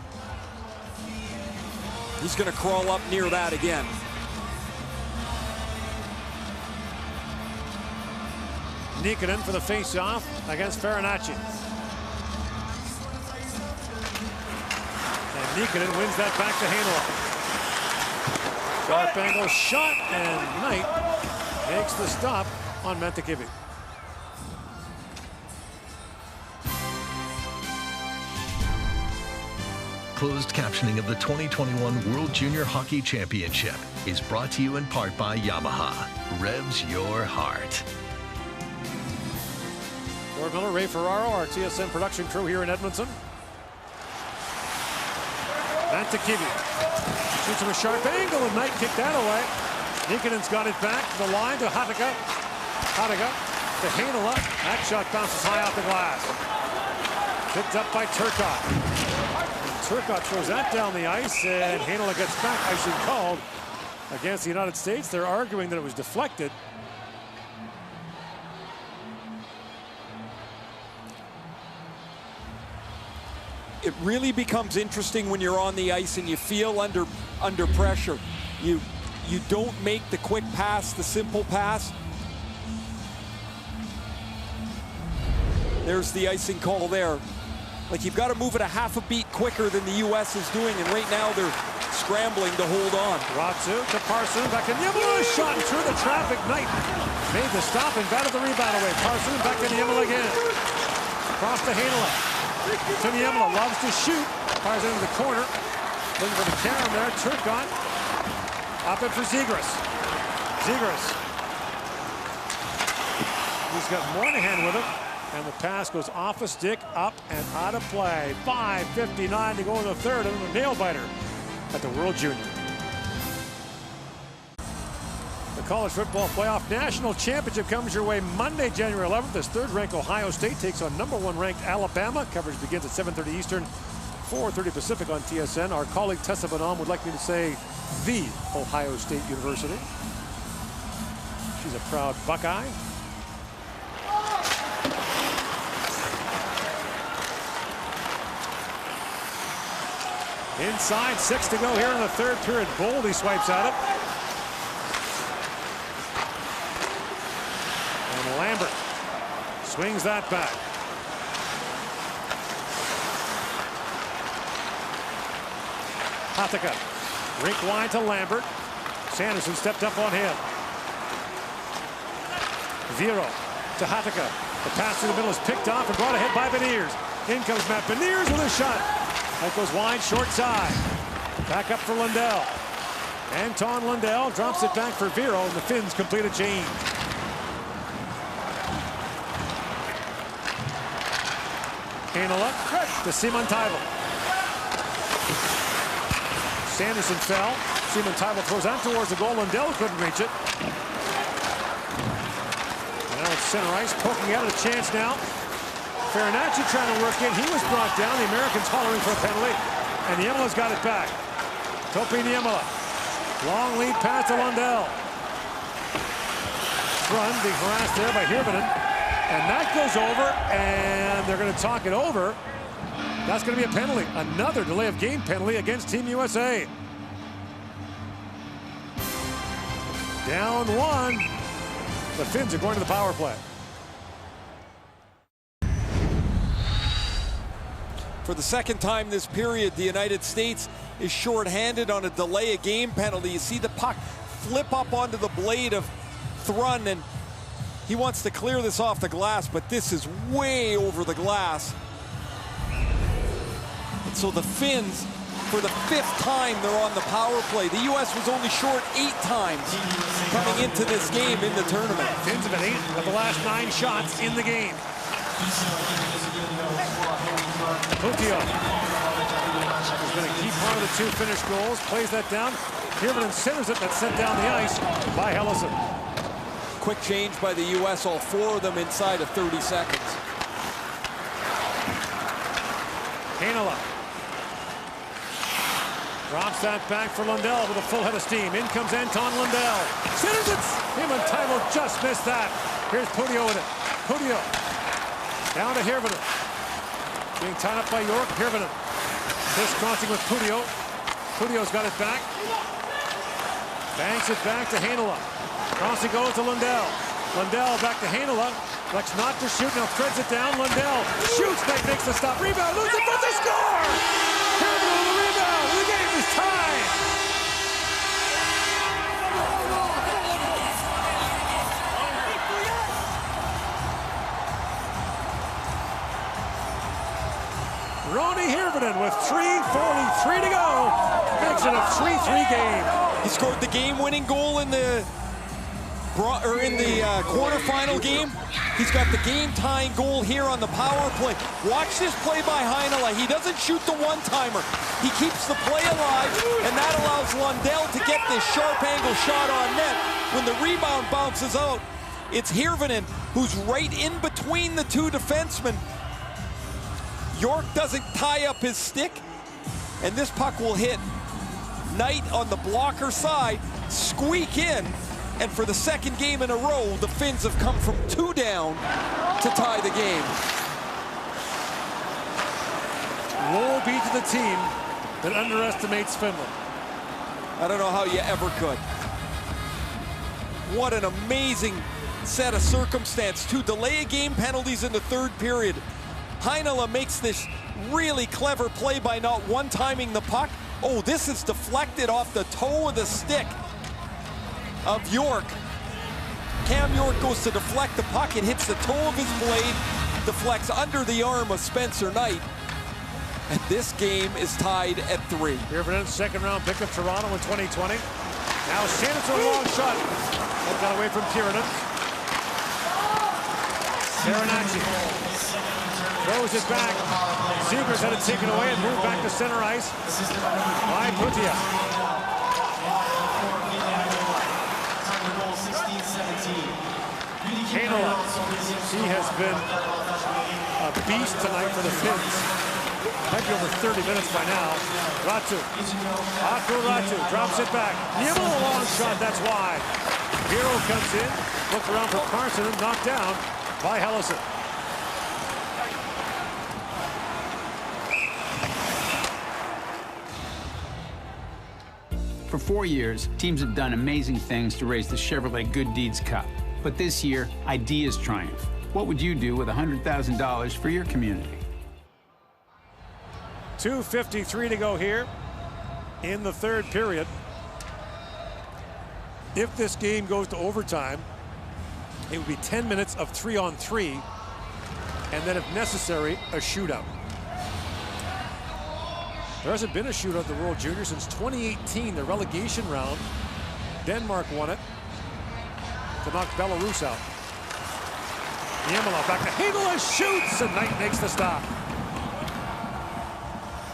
He's going to crawl up near that again. Nikkanen for the face-off against Farinacci. And Nikkanen wins that back to Heinola. Sharp angle shot, and Knight makes the stop on Mentakivi. Closed captioning of the 2021 World Junior Hockey Championship is brought to you in part by Yamaha. Revs your heart. Gord Miller, Ray Ferraro, our TSN production crew here in Edmonton. Mentakivi shoots from a sharp angle, and Knight kicked that away. Nikkanen's got it back to the line to Hatakka. Hatakka to Heinola. That shot bounces high off the glass. Picked up by Turcotte. Turcotte throws that down the ice, and Heinola gets back. Icing called against the United States. They're arguing that it was deflected. It really becomes interesting when you're on the ice and you feel under pressure. You don't make the quick pass, the simple pass. There's the icing call there. Like, you've got to move it a half a beat quicker than the U.S. is doing, and right now they're scrambling to hold on. Ratsu to Parson, back in Niemela, shot through the traffic. Knight made the stop and batted the rebound away. Parson back to Niemela again. Across to Heinola. To Niemela, loves to shoot. Fires it into the corner. Looking for the carom there. Turcotte. Up it for Zegras. Zegras. He's got Moynihan with him. And the pass goes off a stick, up and out of play. 5:59 to go in the third, and then the nail-biter at the World Junior. The College Football Playoff National Championship comes your way Monday, January 11th, as third-ranked Ohio State takes on #1 ranked Alabama. Coverage begins at 7:30 Eastern, 4:30 Pacific on TSN. Our colleague Tessa Bonhomme would like me to say the Ohio State University. She's a proud Buckeye. Inside, 6 to go here in the third period. Goalie swipes at it. And Lambert swings that back. Hatakka, rink wide to Lambert. Sanderson stepped up on him. Viro to Hatakka. The pass in the middle is picked off and brought ahead by Beniers. In comes Matt Beniers with a shot. That goes wide, short side. Back up for Lundell. Anton Lundell drops it back for Viro, and the Finns complete a change. Heinola to Simon Taival. Sanderson fell. Simon Taival throws that towards the goal. Lundell couldn't reach it. And now it's center ice, poking out a chance now. Farinacci trying to work in. He was brought down. The Americans hollering for a penalty. And Niemela's got it back. Topi Niemela. Long lead pass to Lundell. Run being harassed there by Hirvonen. And that goes over, and they're going to talk it over. That's going to be a penalty. Another delay of game penalty against Team USA. Down 1. The Finns are going to the power play. For the second time this period, the United States is shorthanded on a delay of game penalty. You see the puck flip up onto the blade of Thrun, and he wants to clear this off the glass, but this is way over the glass. And so the Finns, for the 5th time, they're on the power play. The U.S. was only short 8 times coming into this game in the tournament. Finns have been 8 of the last 9 shots in the game. Putio has been a key part of the 2 finished goals. Plays that down. Hirvonen centers it. That's sent down the ice by Helleson. Quick change by the U.S. All 4 of them inside of 30 seconds. Heinola drops that back for Lundell with a full head of steam. In comes Anton Lundell. Centers it. Him and Taival just missed that. Here's Putio with it. Putio down to Hirvonen. Being tied up by York. Hirvonen crisscrossing with Putio. Pudio's got it back. Banks it back to Heinola. Cross it goes to Lundell. Lundell back to Heinola. Flex not to shoot, now threads it down. Lundell shoots, Knight makes the stop. Rebound, loses it, does score! Herman with the rebound, the game is tied. Ronnie Hirvonen with 3:43 to go. Makes it a 3-3 game. He scored the game-winning goal in the quarterfinal game. He's got the game-tying goal here on the power play. Watch this play by Heinola. He doesn't shoot the one-timer. He keeps the play alive, and that allows Lundell to get this sharp angle shot on net. When the rebound bounces out, it's Hirvonen who's right in between the two defensemen. York doesn't tie up his stick, and this puck will hit Knight on the blocker side, squeak in, and for the second game in a row, the Finns have come from 2 down to tie the game. Woe be to the team that underestimates Finland. I don't know how you ever could. What an amazing set of circumstance. 2 delay-a-game penalties in the third period. Heinola makes this really clever play by not one-timing the puck. Oh, this is deflected off the toe of the stick of York. Cam York goes to deflect the puck. It hits the toe of his blade, deflects under the arm of Spencer Knight. And this game is tied at 3. Hirvonen, second-round pick of Toronto in 2020. Now Sanderson, a long shot. That got away from Kiernan. Saranacci throws it back. Zegras had it taken away and moved back to center ice by Putia. Heinola, he has been a beast tonight for the Finns. Might be over 30 minutes by now. Ratu. Aku Ratu drops it back. Niemela, a long shot, that's wide. Hero comes in, looked around for Carson and knocked down by Hellison. For 4 years, teams have done amazing things to raise the Chevrolet Good Deeds Cup. But this year, ideas triumph. What would you do with $100,000 for your community? 2:53 to go here in the third period. If this game goes to overtime, it would be 10 minutes of 3-on-3, and then if necessary, a shootout. There hasn't been a shootout at the World Juniors since 2018, the relegation round. Denmark won it to knock Belarus out. Niemela back to Heinola, shoots, and Knight makes the stop.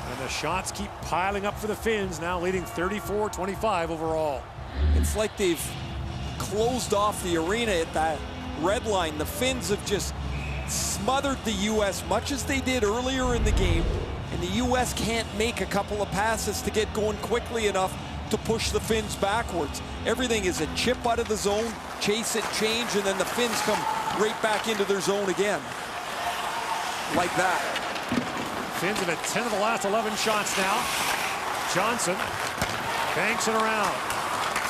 And the shots keep piling up for the Finns, now leading 34-25 overall. It's like they've closed off the arena at that red line. The Finns have just smothered the U.S. much as they did earlier in the game. And the U.S. can't make a couple of passes to get going quickly enough to push the Finns backwards. Everything is a chip out of the zone, chase it, change, and then the Finns come right back into their zone again. Like that. Finns have had 10 of the last 11 shots now. Johnson banks it around.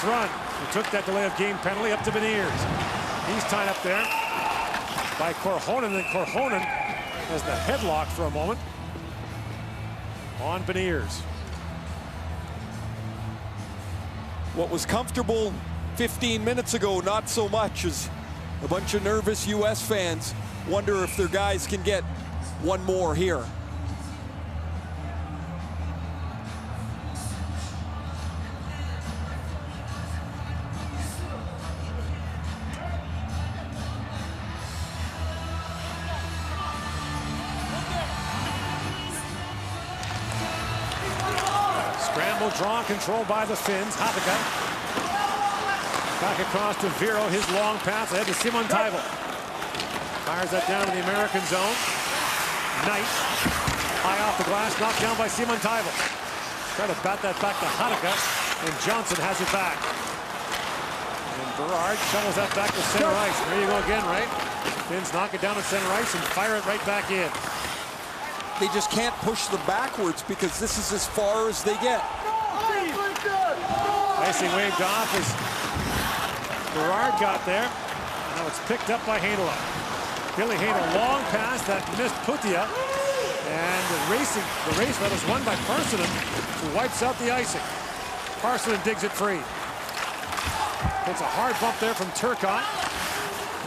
Thrun, who took that delay of game penalty, up to Beniers. He's tied up there by Korhonen, and Korhonen has the headlock for a moment on Beniers. What was comfortable 15 minutes ago, not so much, as a bunch of nervous U.S. fans wonder if their guys can get one more here. Draw control by the Finns. Hatakka back across to Viro. His long pass ahead to Simon Taival. Fires that down to the American zone. Knight high off the glass, knocked down by Simon Taival. Try to bat that back to Hatakka, and Johnson has it back. And Berard shovels that back to center ice. There you go again, right? Finns knock it down at center ice and fire it right back in. They just can't push them backwards because this is as far as they get. Icing waved off as Berard got there. Now it's picked up by Heinola. Billy Heinola, long pass that missed Putia. And the race that was won by Parsonen, who wipes out the icing. Parsonen digs it free. Takes a hard bump there from Turcotte.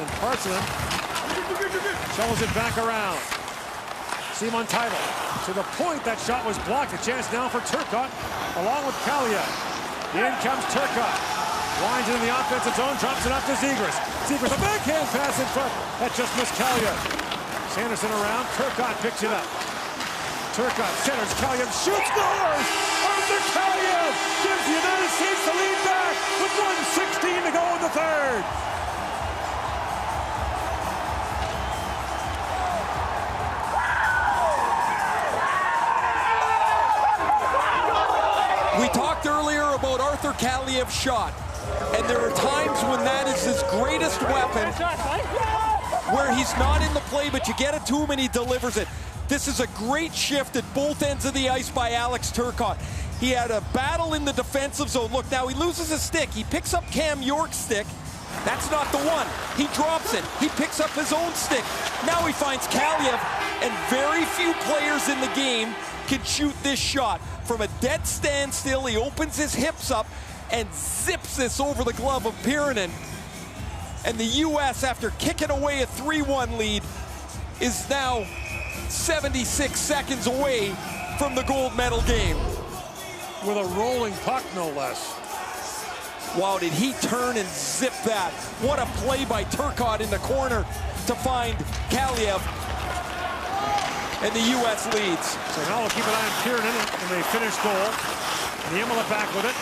And Parsonen shovels it back around. Simon Tybel to the point. That shot was blocked. A chance now for Turcotte along with Kaliev. In comes Turcotte. Winds into the offensive zone, drops it up to Zegras. Zegras, a backhand pass in front. That just missed Kaliev. Sanderson around. Turcotte picks it up. Turcotte centers. Kaliev shoots, scores! Arthur Kaliev gives the United States the lead back with 1:16 to go in the third. We talked earlier about Arthur Kaliev's shot, and there are times when that is his greatest weapon, where he's not in the play, but you get it to him and he delivers it. This is a great shift at both ends of the ice by Alex Turcotte. He had a battle in the defensive zone. Look, now he loses his stick. He picks up Cam York's stick. That's not the one. He drops it. He picks up his own stick. Now he finds Kaliev, and very few players in the game can shoot this shot. From a dead standstill, he opens his hips up and zips this over the glove of Pirinen. And the U.S., after kicking away a 3-1 lead, is now 76 seconds away from the gold medal game. With a rolling puck, no less. Wow, did he turn and zip that? What a play by Turcotte in the corner to find Kaliev. And the U.S. leads. So now we'll keep an eye on Pirinen in the finished goal. Niemela back with it.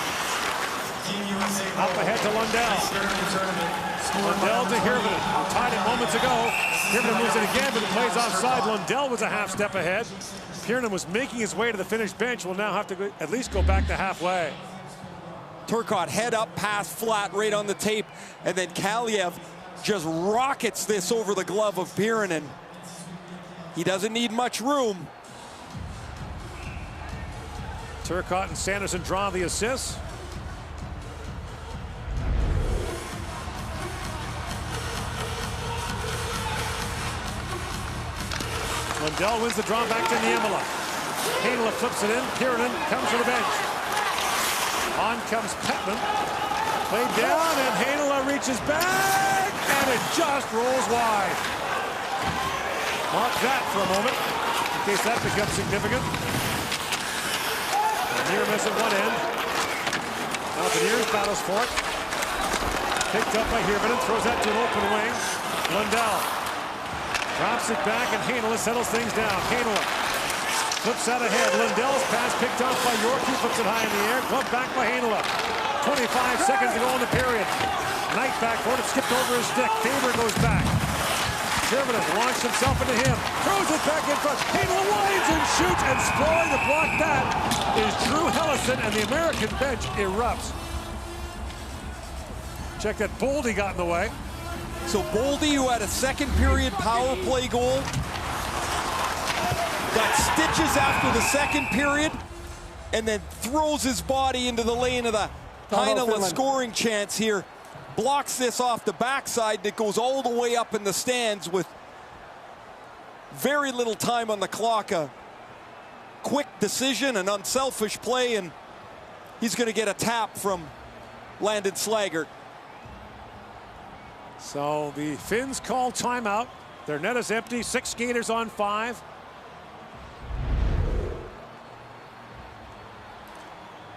Up ahead to Lundell. Lundell to Hirvonen. Tied it moments ago. Hirvonen moves it again, but it plays offside. Lundell was a half step ahead. Pirinen was making his way to the finished bench. Will now have to at least go back to halfway. Turcotte head up, pass flat right on the tape, and then Kaliev just rockets this over the glove of Pirinen. He doesn't need much room. Turcotte and Sanderson draw the assists. Lundell wins the draw back to Niemela. Heinola flips it in. Pirinen comes to the bench. On comes Petman. Played down, and Heinola reaches back, and it just rolls wide. Mark that for a moment, in case that becomes significant. A near miss at one end. Mountaineers battles for it. Picked up by Hirvonen, throws that to an open wing. Lundell drops it back, and Heinola settles things down. Heinola flips out ahead. Lundell's pass picked off by York, who flips it high in the air. Glove back by Heinola. 25 seconds to go in the period. Knight back for it, skipped over his stick. Faber goes back. Hirvonen launched himself into him, throws it back in front. Heinola winds and shoots, and scoring to block that is Drew Hellison, and the American bench erupts. Check that Boldy got in the way. So Boldy, who had a second period power play goal, got stitches after the second period, and then throws his body into the lane of the Heinola scoring chance here. Blocks this off the backside that goes all the way up in the stands with very little time on the clock. A quick decision, an unselfish play, and he's going to get a tap from Landon Slaggert. So the Finns call timeout. Their net is empty, 6 skaters on 5.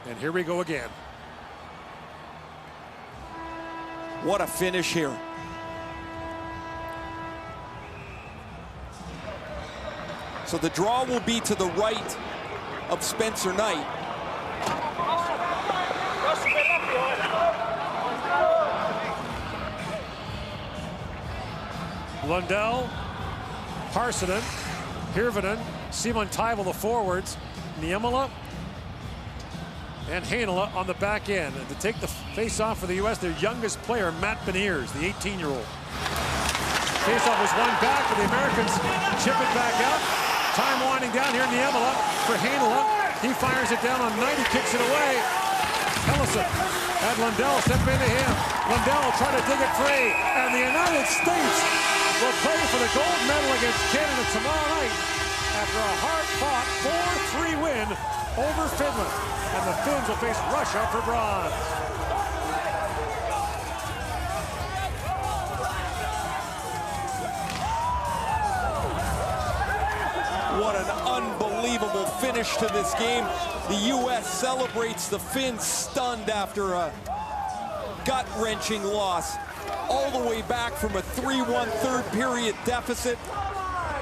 And here we go again. What a finish here. So the draw will be to the right of Spencer Knight. Lundell, Parsonen, Hirvonen, Simon Tybel, the forwards, Niemela, and Heinola on the back end. And to take the face-off for the U.S., their youngest player, Matt Beniers, the 18-year-old. Face-off was won back, but the Americans chip it back out. Time winding down here, Niemela for Heinola. He fires it down on 90, kicks it away. Ellison had Lundell step into him. Lundell trying to dig it free. And the United States will play for the gold medal against Canada tomorrow night after a hard-fought 4-3 win over Finland. And the Finns will face Russia for bronze. What an unbelievable finish to this game. The U.S. celebrates, the Finns stunned after a gut-wrenching loss. All the way back from a 3-1 third period deficit.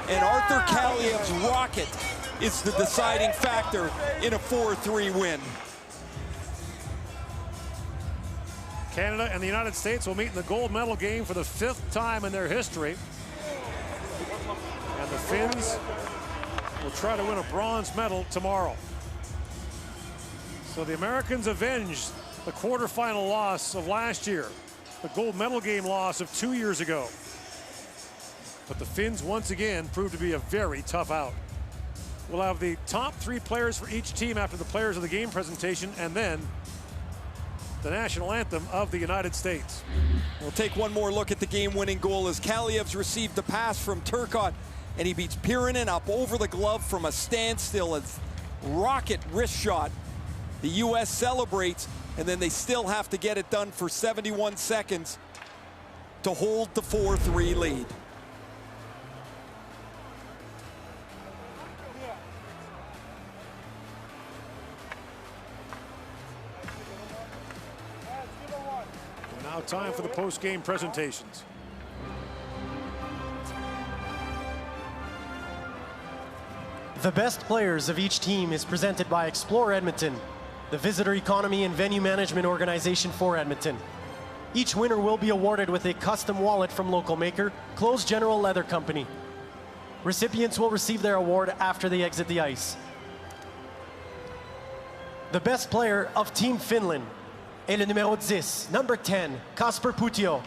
And Arthur Kaliev's rocket is the deciding factor in a 4-3 win. Canada and the United States will meet in the gold medal game for the 5th time in their history. And the Finns will try to win a bronze medal tomorrow. So the Americans avenged the quarterfinal loss of last year, the gold medal game loss of 2 years ago. But the Finns once again proved to be a very tough out. We'll have the top 3 players for each team after the players of the game presentation, and then the national anthem of the United States. We'll take one more look at the game-winning goal as Kaliev's received the pass from Turcotte, and he beats Pirinen up over the glove from a standstill. It's rocket wrist shot. The U.S. celebrates, and then they still have to get it done for 71 seconds to hold the 4-3 lead. Now time for the post-game presentations. The best players of each team is presented by Explore Edmonton, the visitor economy and venue management organization for Edmonton. Each winner will be awarded with a custom wallet from local maker, Close General Leather Company. Recipients will receive their award after they exit the ice. The best player of Team Finland est le numéro 10, number 10, Kasper Puutio.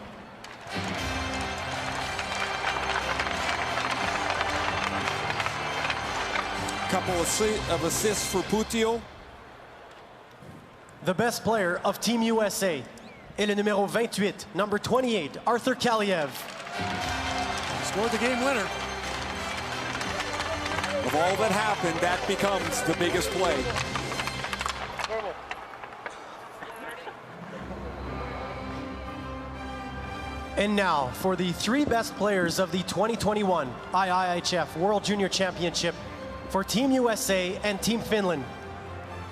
Couple of assists for Puutio. The best player of Team USA est le numéro 28, number 28, Arthur Kaliev. Scored the game winner. Of all that happened, that becomes the biggest play. And now for the 3 best players of the 2021 IIHF World Junior Championship for Team USA and Team Finland.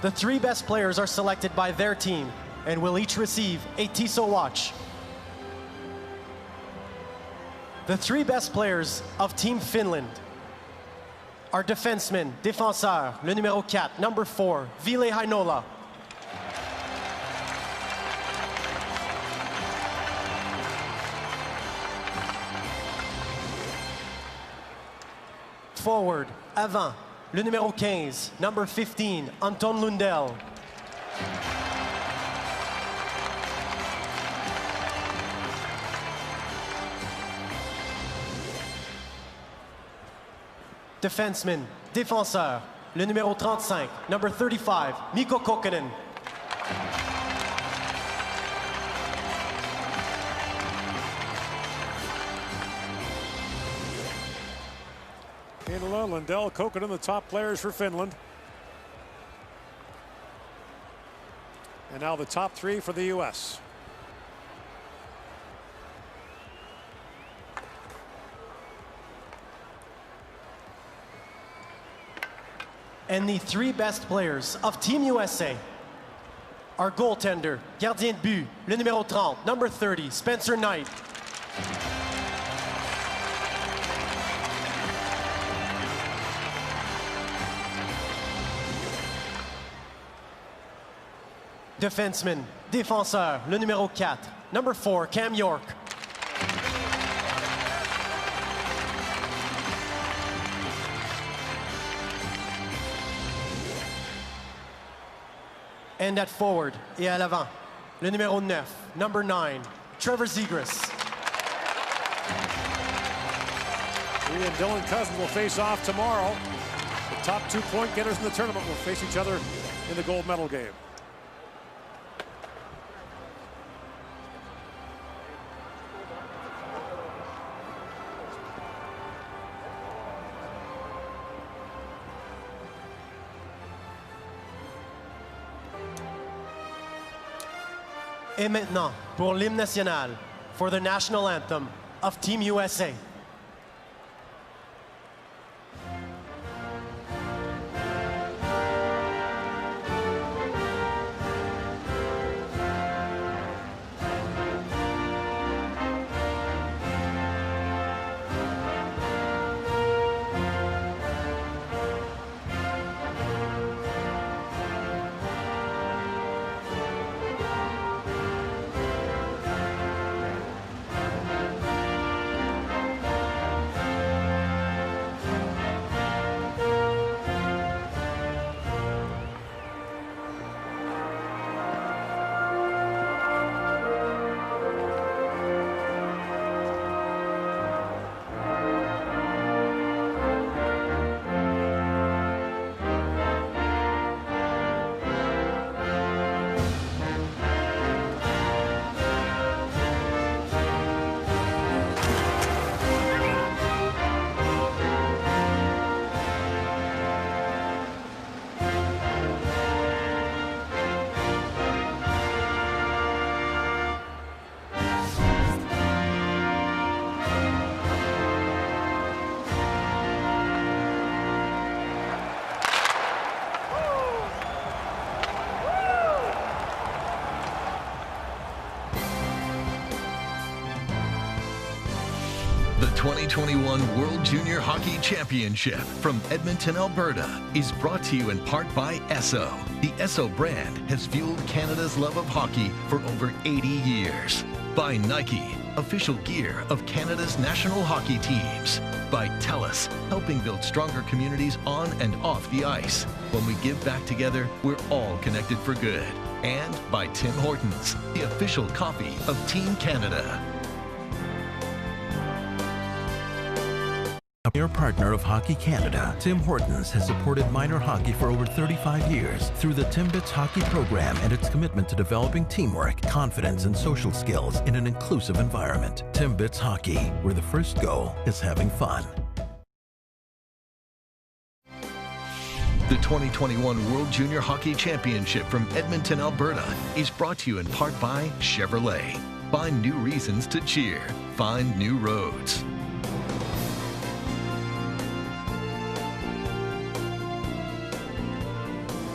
The 3 best players are selected by their team and will each receive a Tissot watch. The 3 best players of Team Finland are defenseman, défenseur, le numéro 4, number 4, Ville Heinola. Forward, avant, le numéro 15, number 15, Anton Lundell. Defenseman, défenseur, le numéro 35, number 35, Mikko Kokkonen. Heinola, Lundell, Kokkonen, the top players for Finland. And now the top 3 for the U.S. And the 3 best players of Team USA are goaltender, gardien de but, le numéro 30, number 30, Spencer Knight. Defenseman, défenseur, le numéro 4, number 4, Cam York. And at forward et à l'avant, le numéro 9, number 9, Trevor Zegras. He and Dylan Cousins will face off tomorrow. The top 2 point getters in the tournament will face each other in the gold medal game. Et maintenant, pour l'hymne national, for the national anthem of Team USA. The 2021 World Junior Hockey Championship from Edmonton, Alberta is brought to you in part by Esso. The Esso brand has fueled Canada's love of hockey for over 80 years. By Nike, official gear of Canada's national hockey teams. By TELUS, helping build stronger communities on and off the ice. When we give back together, we're all connected for good. And by Tim Hortons, the official coffee of Team Canada. A premier partner of Hockey Canada, Tim Hortons has supported minor hockey for over 35 years through the Timbits Hockey Program and its commitment to developing teamwork, confidence, and social skills in an inclusive environment. Timbits Hockey, where the first goal is having fun. The 2021 World Junior Hockey Championship from Edmonton, Alberta is brought to you in part by Chevrolet. Find new reasons to cheer. Find new roads.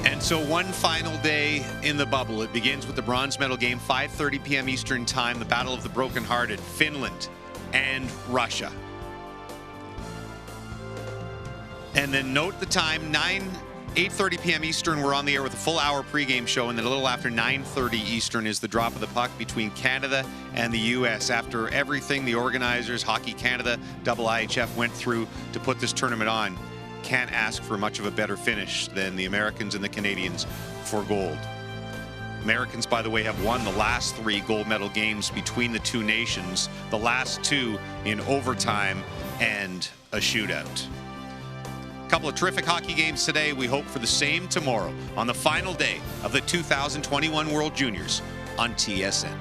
And so one final day in the bubble. It begins with the bronze medal game, 5:30 p.m. Eastern Time, the Battle of the Brokenhearted, Finland and Russia. And then note the time, 8:30 p.m. Eastern, we're on the air with a full hour pregame show, and then a little after 9:30 Eastern is the drop of the puck between Canada and the U.S. After everything the organizers, Hockey Canada, IIHF went through to put this tournament on, can't ask for much of a better finish than the Americans and the Canadians for gold. Americans, by the way, have won the last 3 gold medal games between the two nations, the last 2 in overtime and a shootout. A couple of terrific hockey games today. We hope for the same tomorrow on the final day of the 2021 World Juniors on TSN.